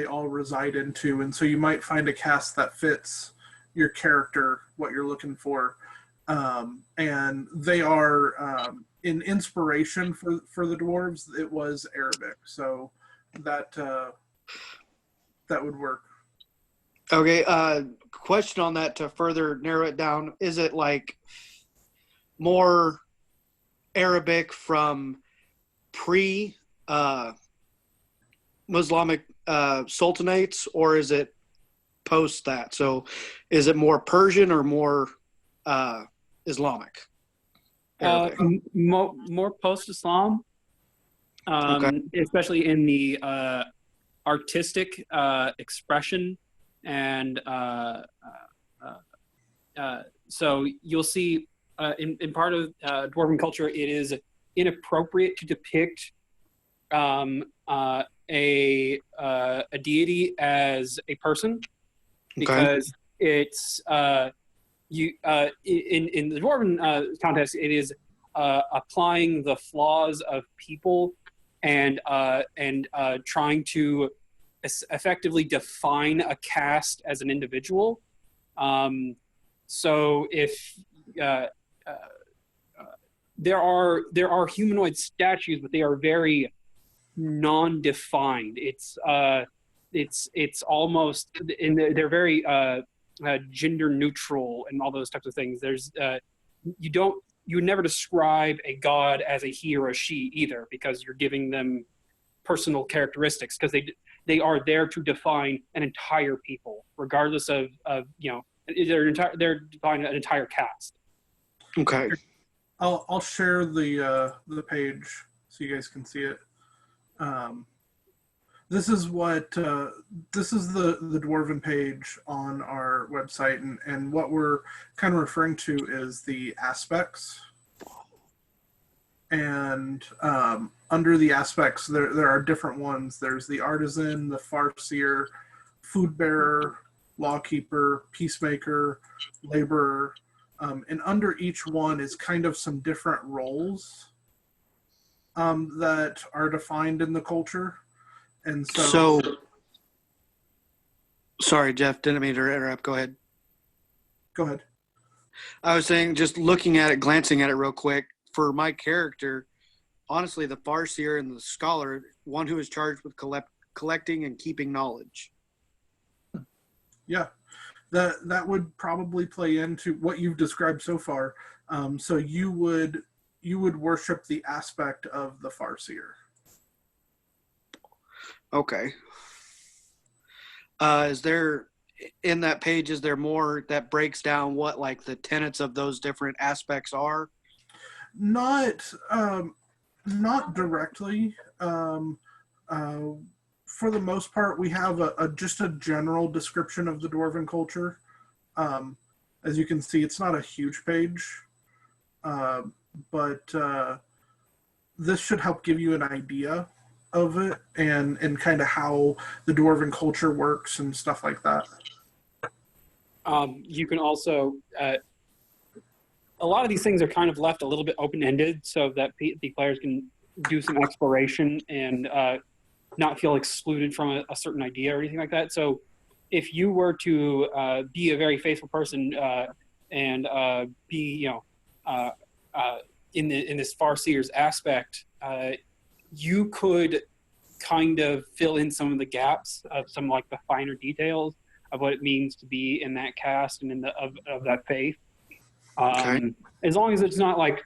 all reside into. And so you might find a caste that fits your character, what you're looking for. And they are in inspiration for the dwarves. It was Arabic, so that would work. Okay, question on that to further narrow it down. Is it like more Arabic from pre-Muslimic sultanates, or is it post that? So is it more Persian or more Islamic? More post-Islam, Okay. especially in the artistic expression. And so you'll see in part of dwarven culture, it is inappropriate to depict a deity as a person, because it's in the dwarven context, it is applying the flaws of people and trying to effectively define a caste as an individual. So if there are humanoid statues, but they are very non-defined. It's almost, and they're very gender neutral and all those types of things. There's you would never describe a god as a he or a she either, because you're giving them personal characteristics, because they are there to define an entire people, regardless of you know, they're defining an entire caste. Okay. I'll share the page so you guys can see it. This is the dwarven page on our website, and what we're kind of referring to is the aspects. And under the aspects, there are different ones. There's the artisan, the farseer, food bearer, lawkeeper, peacemaker, laborer, and under each one is kind of some different roles that are defined in the culture. And so sorry, Jeff, didn't mean to interrupt. Go ahead. Go ahead. I was saying, just looking at it, glancing at it real quick, for my character, honestly, the farseer and the scholar, one who is charged with collecting and keeping knowledge. Yeah, that would probably play into what you've described so far. So you would worship the aspect of the farseer. Okay. Is there, in that page, is there more that breaks down what like the tenets of those different aspects are? Not directly. For the most part, we have just a general description of the dwarven culture, As you can see, it's not a huge page, but this should help give you an idea of it and kind of how the dwarven culture works and stuff like that. You can also, a lot of these things are kind of left a little bit open-ended so that the players can do some exploration and not feel excluded from a certain idea or anything like that. So if you were to be a very faithful person and be, in this Farseer's aspect, you could kind of fill in some of the gaps of some like the finer details of what it means to be in that caste and in the of that faith. As long as it's not like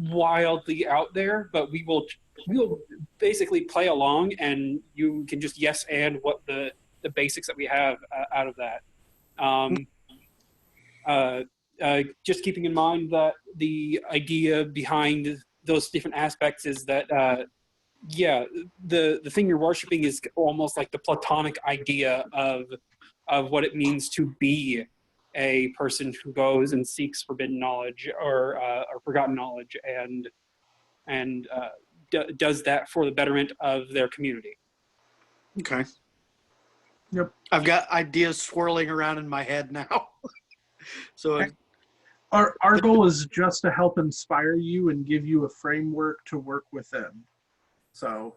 wildly out there, but we'll basically play along, and you can just yes and what the basics that we have out of that. Just keeping in mind that the idea behind those different aspects is that the thing you're worshiping is almost like the Platonic idea of what it means to be a person who goes and seeks forbidden knowledge or forgotten knowledge and does that for the betterment of their community. Okay. Yep. I've got ideas swirling around in my head now. So our goal is just to help inspire you and give you a framework to work within. So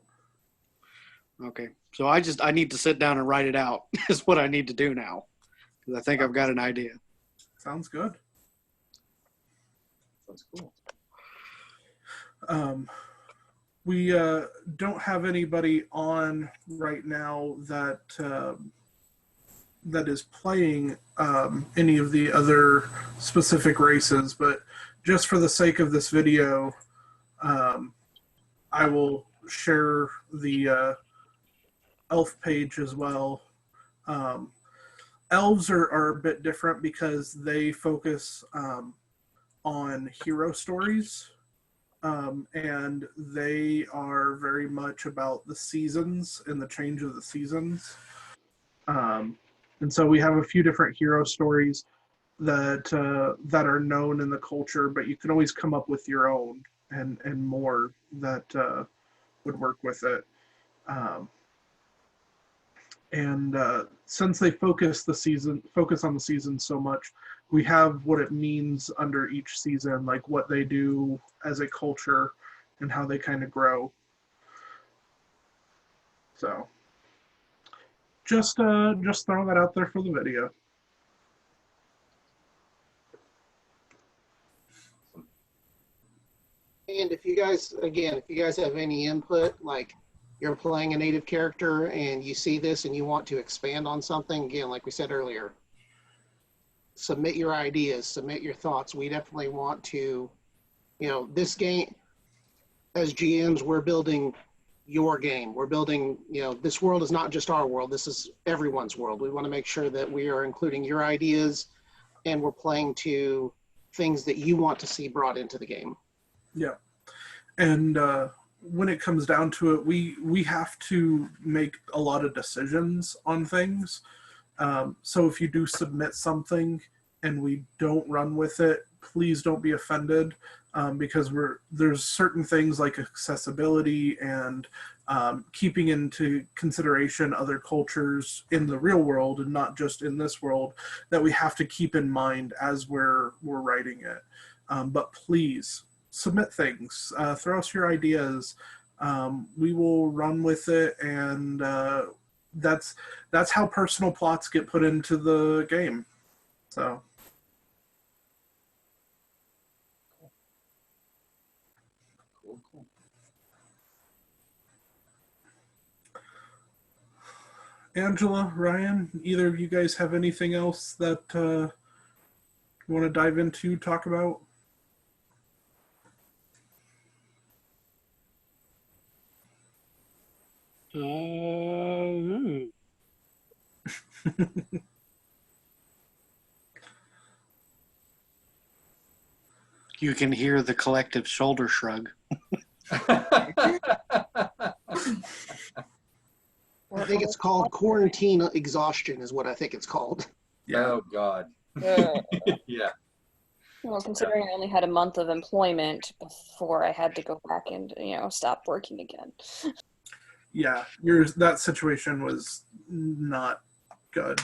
okay. So I need to sit down and write it out is what I need to do now. Because I think I've got an idea. Sounds good. That's cool. We don't have anybody on right now that that is playing any of the other specific races, but just for the sake of this video, I will share the elf page as well. Elves are a bit different because they focus on hero stories. And they are very much about the seasons and the change of the seasons. And so we have a few different hero stories that are known in the culture, but you can always come up with your own and more that would work with it. Since they focus on the season so much, we have what it means under each season, like what they do as a culture and how they kind of grow. So just throw that out there for the video. And if you guys have any input, like you're playing a native character and you see this and you want to expand on something, again, like we said earlier, submit your ideas, submit your thoughts. We definitely want to, this game, as GMs, we're building your game. We're building, this world is not just our world. This is everyone's world. We want to make sure that we are including your ideas and we're playing to things that you want to see brought into the game. Yeah. And when it comes down to it, we have to make a lot of decisions on things. So if you do submit something and we don't run with it, please don't be offended, because there's certain things like accessibility and keeping into consideration other cultures in the real world and not just in this world that we have to keep in mind as we're writing it. But please submit things, throw us your ideas. We will run with it, and that's how personal plots get put into the game. So Cool. Angela, Ryan, either of you guys have anything else that you want to dive into, talk about? You can hear the collective shoulder shrug. I think it's called quarantine exhaustion is what I think it's called. Oh, God. Yeah. Well, considering I only had a month of employment before I had to go back and, stop working again. Yeah, that situation was not good,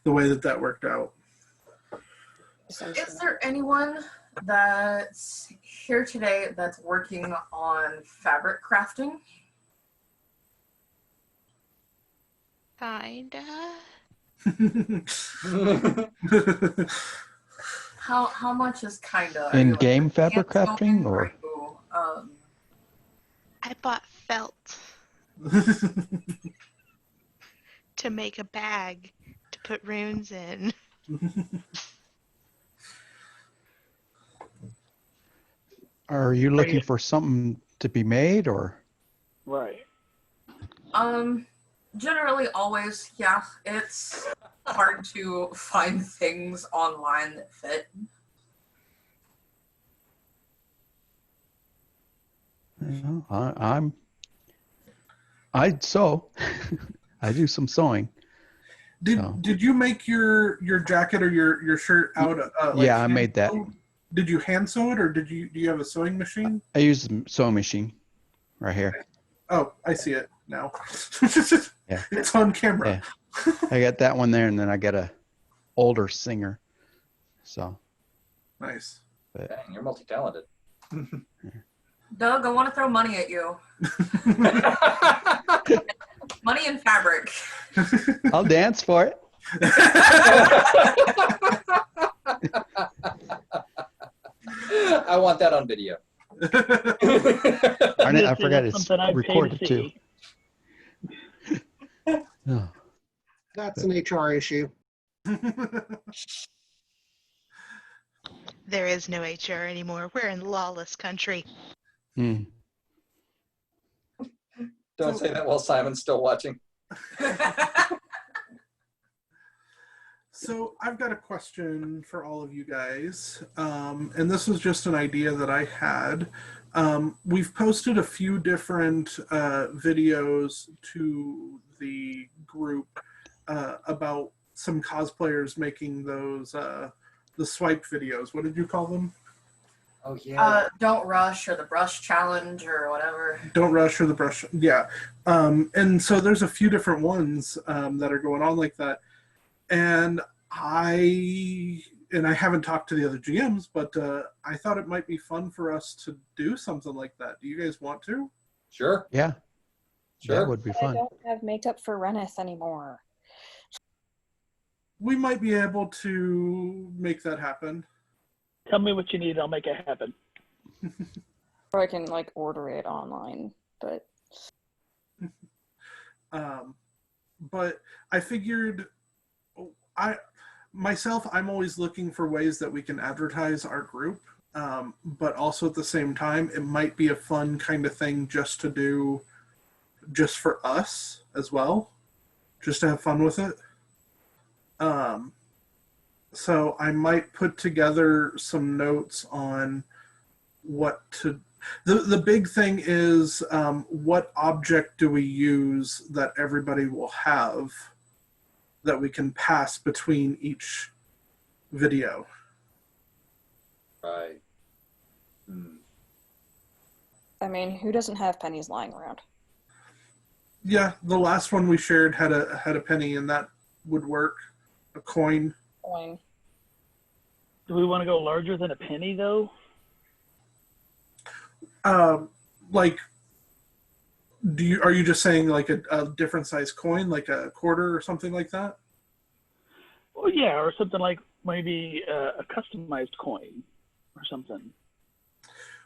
the way that worked out. Is there anyone that's here today that's working on fabric crafting? Kinda. How much is kinda? In game fabric crafting, or I bought felt to make a bag to put runes in. are you looking for something to be made, or? Right. Generally always, yeah. It's hard to find things online that fit. I sew. I do some sewing. Did you make your jacket or your shirt out? Yeah, I made that. Did you hand sew it, or do you have a sewing machine? I use a sewing machine right here. Oh, I see it now. Yeah, it's on camera. Yeah. I got that one there, and then I got a older singer. So nice. Dang, you're multi-talented. Doug, I want to throw money at you. Money and fabric. I'll dance for it. I want that on video. I forgot it's recorded too. Oh. That's an HR issue. There is no HR anymore. We're in lawless country. Hmm. Don't say that while Simon's still watching. So I've got a question for all of you guys, and this was just an idea that I had. We've posted a few different videos to the group about some cosplayers making those the swipe videos. What did you call them? Oh yeah. Don't rush, or the brush challenge, or whatever. Don't rush, or the brush. Yeah. And so there's a few different ones that are going on like that. And I haven't talked to the other GMs, but I thought it might be fun for us to do something like that. Do you guys want to? Sure. Yeah. Sure. That would be fun. I don't have makeup for Reneth anymore. We might be able to make that happen. Tell me what you need, I'll make it happen. Or I can order it online, but but I figured I'm always looking for ways that we can advertise our group, but also at the same time, it might be a fun kind of thing just to do just for us as well, just to have fun with it. So I might put together some notes on what to. The big thing is what object do we use that everybody will have that we can pass between each video. Right. I mean, who doesn't have pennies lying around? Yeah, the last one we shared had a penny, and that would work. A coin. Coin. Do we want to go larger than a penny, though? Are you just saying like a different size coin, like a quarter or something like that? Well, yeah, or something like maybe a customized coin or something.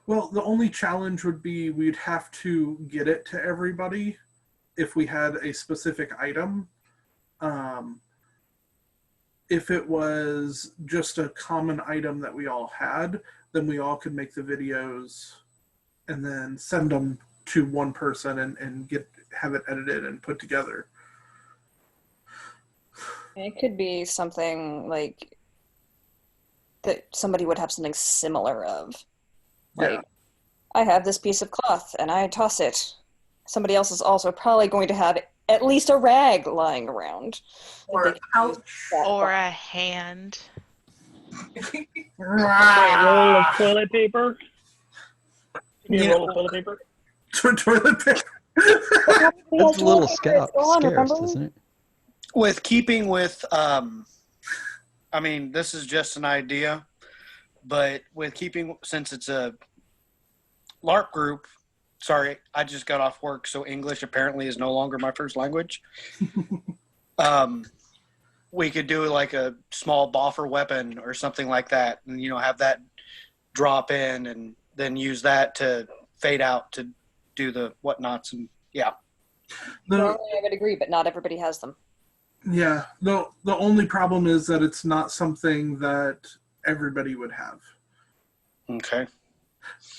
Well, the only challenge would be we'd have to get it to everybody if we had a specific item. If it was just a common item that we all had, then we all could make the videos and then send them to one person and have it edited and put together. It could be something like that somebody would have something similar of. Like, I have this piece of cloth and I toss it. Somebody else is also probably going to have at least a rag lying around. Or a pouch. Or a hand. roll of toilet paper. Give me a roll of toilet paper. Toilet paper. That's a little scarce, remember? isn't it? With keeping with, I mean, this is just an idea, but with keeping, since it's a LARP group, sorry, I just got off work, so English apparently is no longer my first language. We could do like a small boffer weapon or something like that, and have that drop in, and then use that to fade out to do the whatnots, and Normally I would agree, but not everybody has them. Yeah. The only problem is that it's not something that everybody would have. Okay.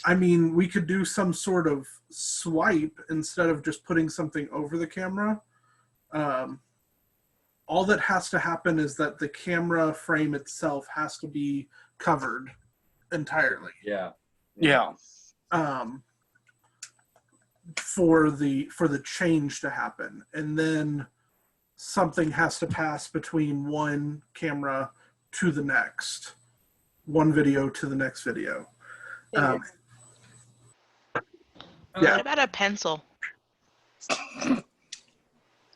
I mean, we could do some sort of swipe instead of just putting something over the camera. All that has to happen is that the camera frame itself has to be covered entirely. Yeah. For the change to happen, and then something has to pass between one camera to the next, one video to the next video. What about a pencil?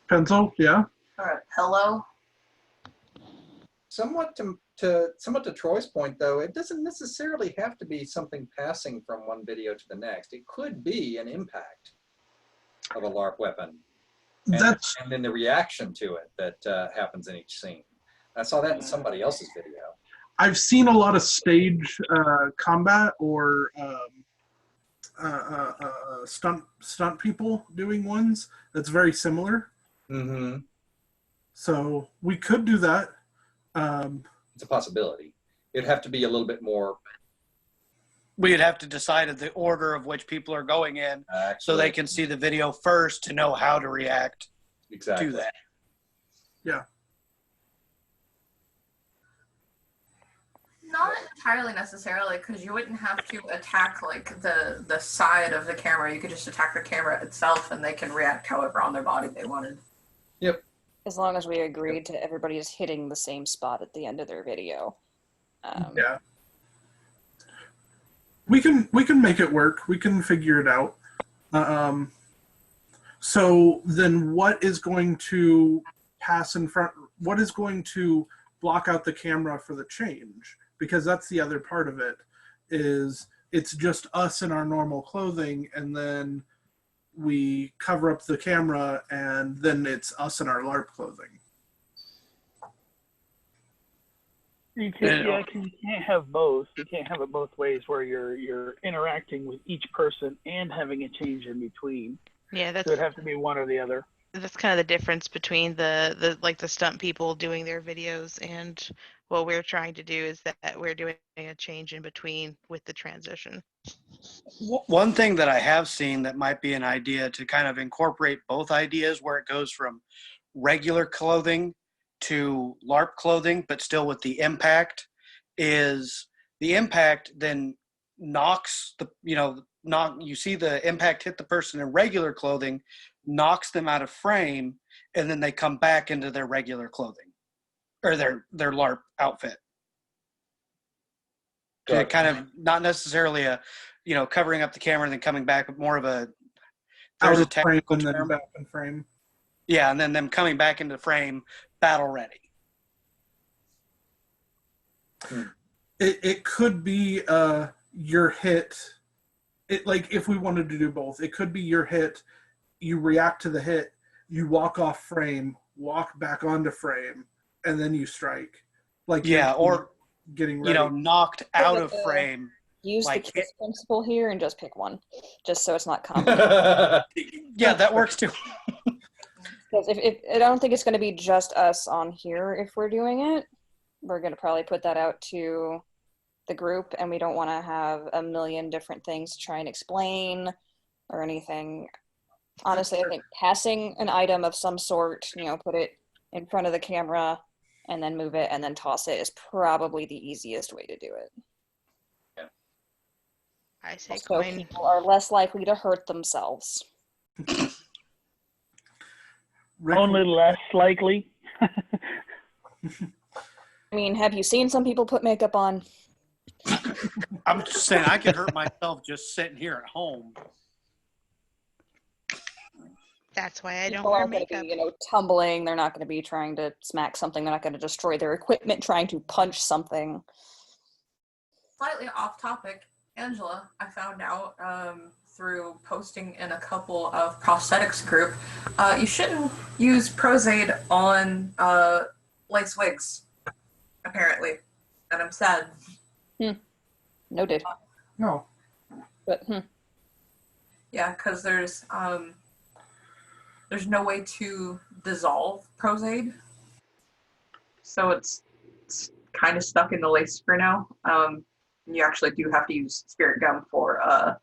Pencil, yeah. Or a pillow. Somewhat to Troy's point, though, it doesn't necessarily have to be something passing from one video to the next. It could be an impact of a LARP weapon, and then the reaction to it that happens in each scene. I saw that in somebody else's video. I've seen a lot of stage combat or stunt people doing ones that's very similar. Mm-hmm. So we could do that. It's a possibility. It'd have to be a little bit more. We'd have to decide the order of which people are going in, so they can see the video first to know how to react to that. Yeah. Not entirely necessarily, because you wouldn't have to attack like the side of the camera. You could just attack the camera itself, and they can react however on their body they wanted. Yep. As long as we agreed to everybody is hitting the same spot at the end of their video. Yeah. We can make it work. We can figure it out. So then what is going to pass in front? What is going to block out the camera for the change? Because that's the other part of it, is it's just us in our normal clothing, and then we cover up the camera, and then it's us in our LARP clothing. You can't, 'cause you can't have both. You can't have it both ways, where you're interacting with each person and having a change in between. Yeah, so it'd have to be one or the other. That's kind of the difference between the stunt people doing their videos and what we're trying to do, is that we're doing a change in between with the transition. One thing that I have seen that might be an idea to kind of incorporate both ideas, where it goes from regular clothing to LARP clothing, but still with the impact, is the impact then knocks you see the impact hit the person in regular clothing, knocks them out of frame, and then they come back into their regular clothing or their LARP outfit. To kind of not necessarily covering up the camera and then coming back, but more of a out of frame and then back in frame. Yeah, and then them coming back into frame, battle ready. It could be your hit. If we wanted to do both, it could be your hit. You react to the hit. You walk off frame, walk back onto frame, and then you strike. Or getting ready. Knocked out of frame. Use the KISS principle here and just pick one, just so it's not complicated. Yeah, that works too. Because if I don't think it's going to be just us on here if we're doing it. We're going to probably put that out to the group, and we don't want to have a million different things to try and explain or anything. Honestly, I think passing an item of some sort, put it in front of the camera and then move it and then toss it is probably the easiest way to do it. Yeah. I say so coin. People are less likely to hurt themselves. Only less likely. I mean, have you seen some people put makeup on? I'm just saying I could hurt myself just sitting here at home. That's why I don't People wear aren't going to makeup. be, tumbling. They're not going to be trying to smack something. They're not going to destroy their equipment trying to punch something. Slightly off topic, Angela, I found out through posting in a couple of prosthetics group, you shouldn't use Prozaid on lace wigs, apparently. And I'm sad. Noted. No. But, Yeah, because there's no way to dissolve Prozaid. So it's kind of stuck in the lace for now. You actually do have to use spirit gum for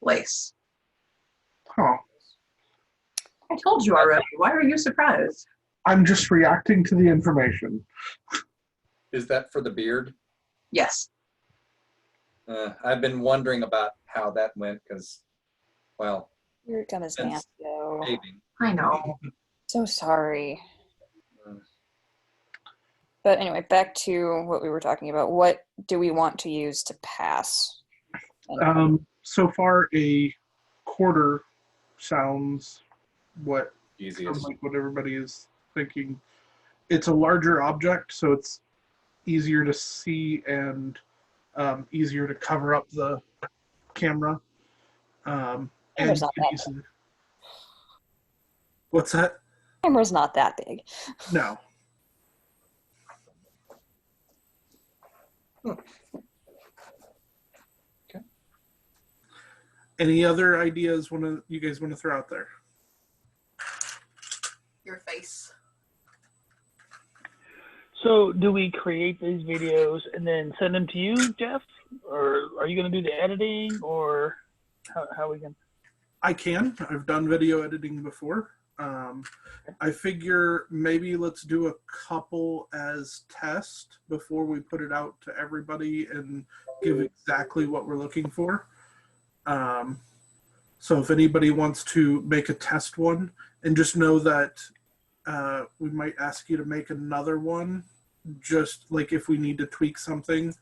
lace. Huh. I told you already. Why are you surprised? I'm just reacting to the information. Is that for the beard? Yes. I've been wondering about how that went because, well, here comes since Nando. shaving. I know. So sorry. But anyway, back to what we were talking about. What do we want to use to pass? So far, a quarter sounds what Easiest. like what everybody is thinking. It's a larger object, so it's easier to see and easier to cover up the camera. And Camera's not that easily... What's that? Camera's not that big. No. Okay. Any other ideas you guys want to throw out there? Your face. So, do we create these videos and then send them to you, Jeff? Or are you going to do the editing, or how we can? I can. I've done video editing before. I figure maybe let's do a couple as test before we put it out to everybody and give exactly what we're looking for. So if anybody wants to make a test one, and just know that we might ask you to make another one, just like if we need to tweak something,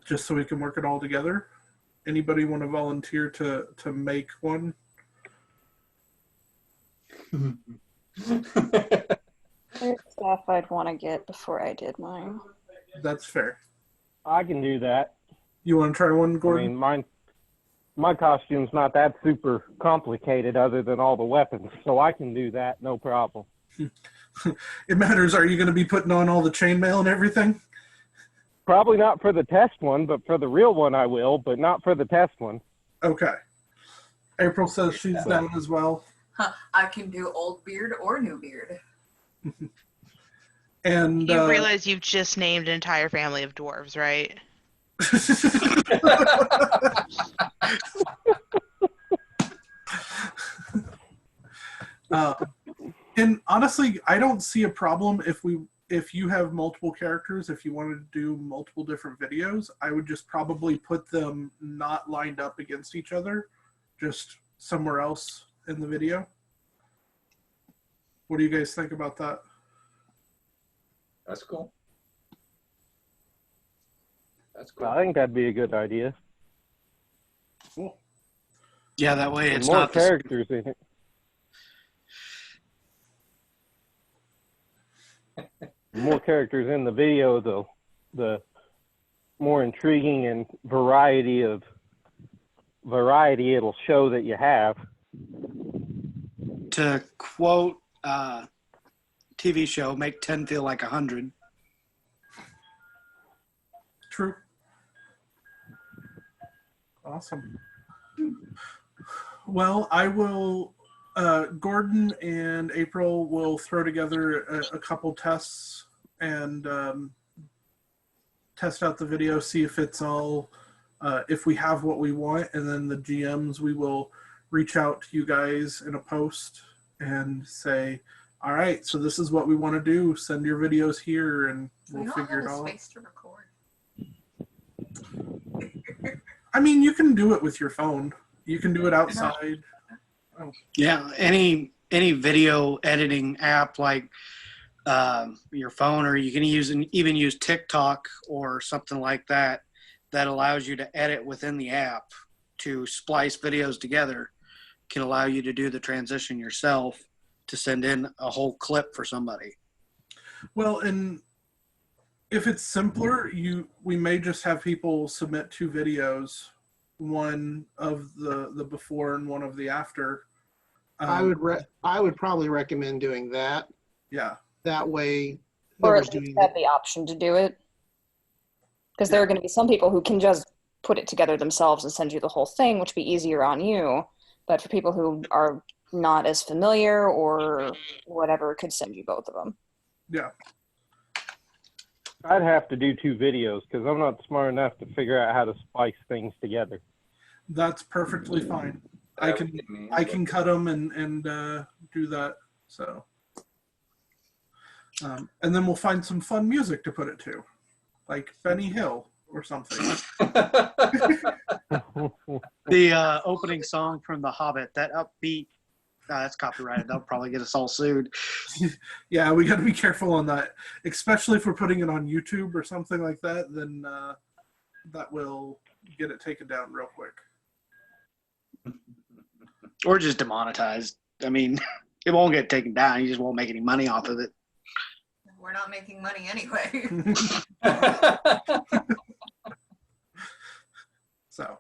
just so we can work it all together. Anybody want to volunteer to make one? There's stuff I'd want to get before I did mine. That's fair. I can do that. You want to try one, Gordon? I mean, my costume's not that super complicated other than all the weapons, so I can do that, no problem. It matters. Are you going to be putting on all the chainmail and everything? Probably not for the test one, but for the real one I will, but not for the test one. Okay. April says she's down as well. I can do old beard or new beard. And You realize you've just named an entire family of dwarves, right? And honestly, I don't see a problem if you have multiple characters. If you wanted to do multiple different videos, I would just probably put them not lined up against each other, just somewhere else in the video. What do you guys think about that? That's cool. That's cool. I think that'd be a good idea. Cool. Yeah, that way it's more not characters in it. The more characters in the video, though, the more intriguing and variety it'll show that you have. To quote TV show, make 10 feel like 100. True. Awesome. Well, I will, Gordon and April will throw together a couple tests and test out the video, see if it's all, if we have what we want, and then the GMs, we will reach out to you guys in a post and say, all right, so this is what we want to do. Send your videos here and we'll figure it all out. Space to record. I mean, you can do it with your phone. You can do it outside. Yeah, any video editing app like your phone, or you can even use TikTok or something like that that allows you to edit within the app to splice videos together. Can allow you to do the transition yourself to send in a whole clip for somebody. Well, and if it's simpler, we may just have people submit 2 videos, one of the before and one of the after. I would probably recommend doing that. Yeah. That way, Or whoever's at least doing have the option to do it. Because there are going to be some people who can just put it together themselves and send you the whole thing, which would be easier on you. But for people who are not as familiar or whatever, could send you both of them. Yeah. I'd have to do 2 videos because I'm not smart enough to figure out how to splice things together. That's perfectly fine. I can cut them and do that. So, and then we'll find some fun music to put it to, like Benny Hill or something. The opening song from The Hobbit, that upbeat, that's copyrighted. That'll probably get us all sued. Yeah, we got to be careful on that, especially if we're putting it on YouTube or something like that. Then that will get it taken down real quick. Or just demonetized. I mean, it won't get taken down. You just won't make any money off of it. We're not making money anyway. So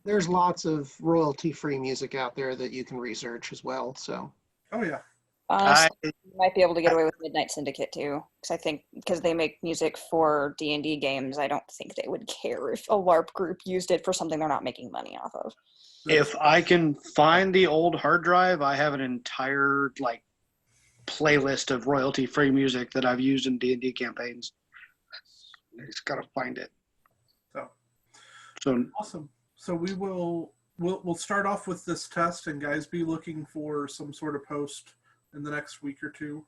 there's lots of royalty-free music out there that you can research as well. So. Oh yeah. Honestly, you might be able to get away with Midnight Syndicate too, because I think because they make music for D&D games, I don't think they would care if a LARP group used it for something they're not making money off of. If I can find the old hard drive, I have an entire playlist of royalty-free music that I've used in D&D campaigns. I just gotta find it. So awesome. So we'll start off with this test, and guys, be looking for some sort of post in the next week or 2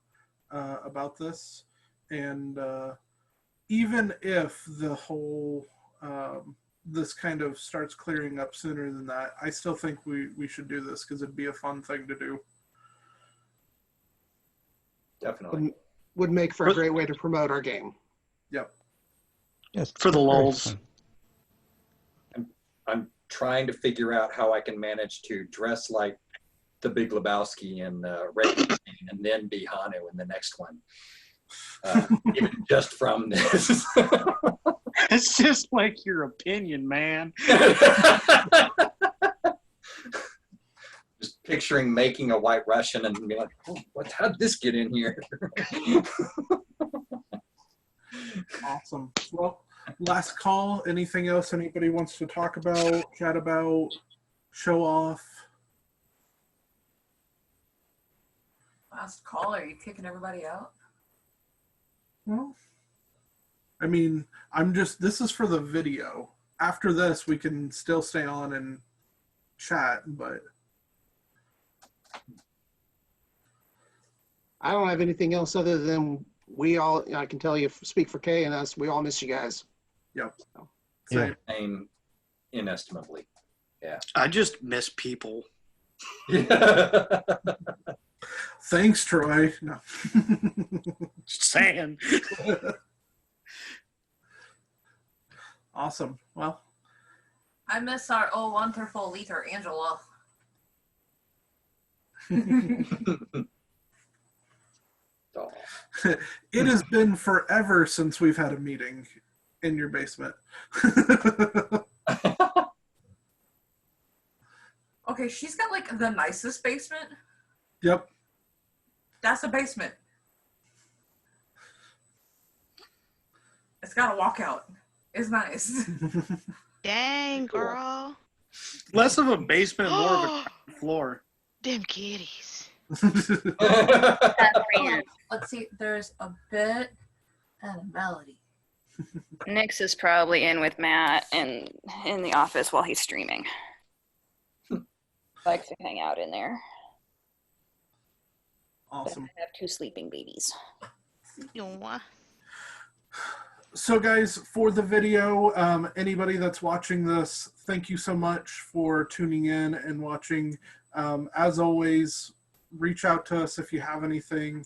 about this. And even if the whole this kind of starts clearing up sooner than that, I still think we should do this because it'd be a fun thing to do. Definitely. Would make for a great way to promote our game. Yep. Yes. For the lulz. I'm trying to figure out how I can manage to dress like the Big Lebowski in Red and then be Hanu in the next one. Even just from this. It's just like your opinion, man. Just picturing making a White Russian and be like, oh, how did this get in here? Awesome. Well, last call. Anything else anybody wants to talk about, chat about, show off? Last call? Are you kicking everybody out? Well, I mean, this is for the video. After this, we can still stay on and chat, but. I don't have anything else other than I can tell you, speak for Kay and us, we all miss you guys. Yep. Yeah. Same, inestimably. Yeah. I just miss people. Thanks, Troy. No. Just saying. Awesome. Well, I miss our wonderful leader, Angela. It has been forever since we've had a meeting in your basement. Okay, she's got like the nicest basement. Yep. That's a basement. It's got a walkout. It's nice. Dang, girl. Less of a basement, more of a ground floor. Damn kitties. Let's see, there's a bit and a melody. Nix is probably in with Matt and in the office while he's streaming. Likes to hang out in there. Awesome. I have 2 sleeping babies. So guys, for the video, anybody that's watching this, thank you so much for tuning in and watching. As always, reach out to us if you have anything.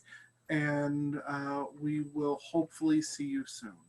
and we will hopefully see you soon.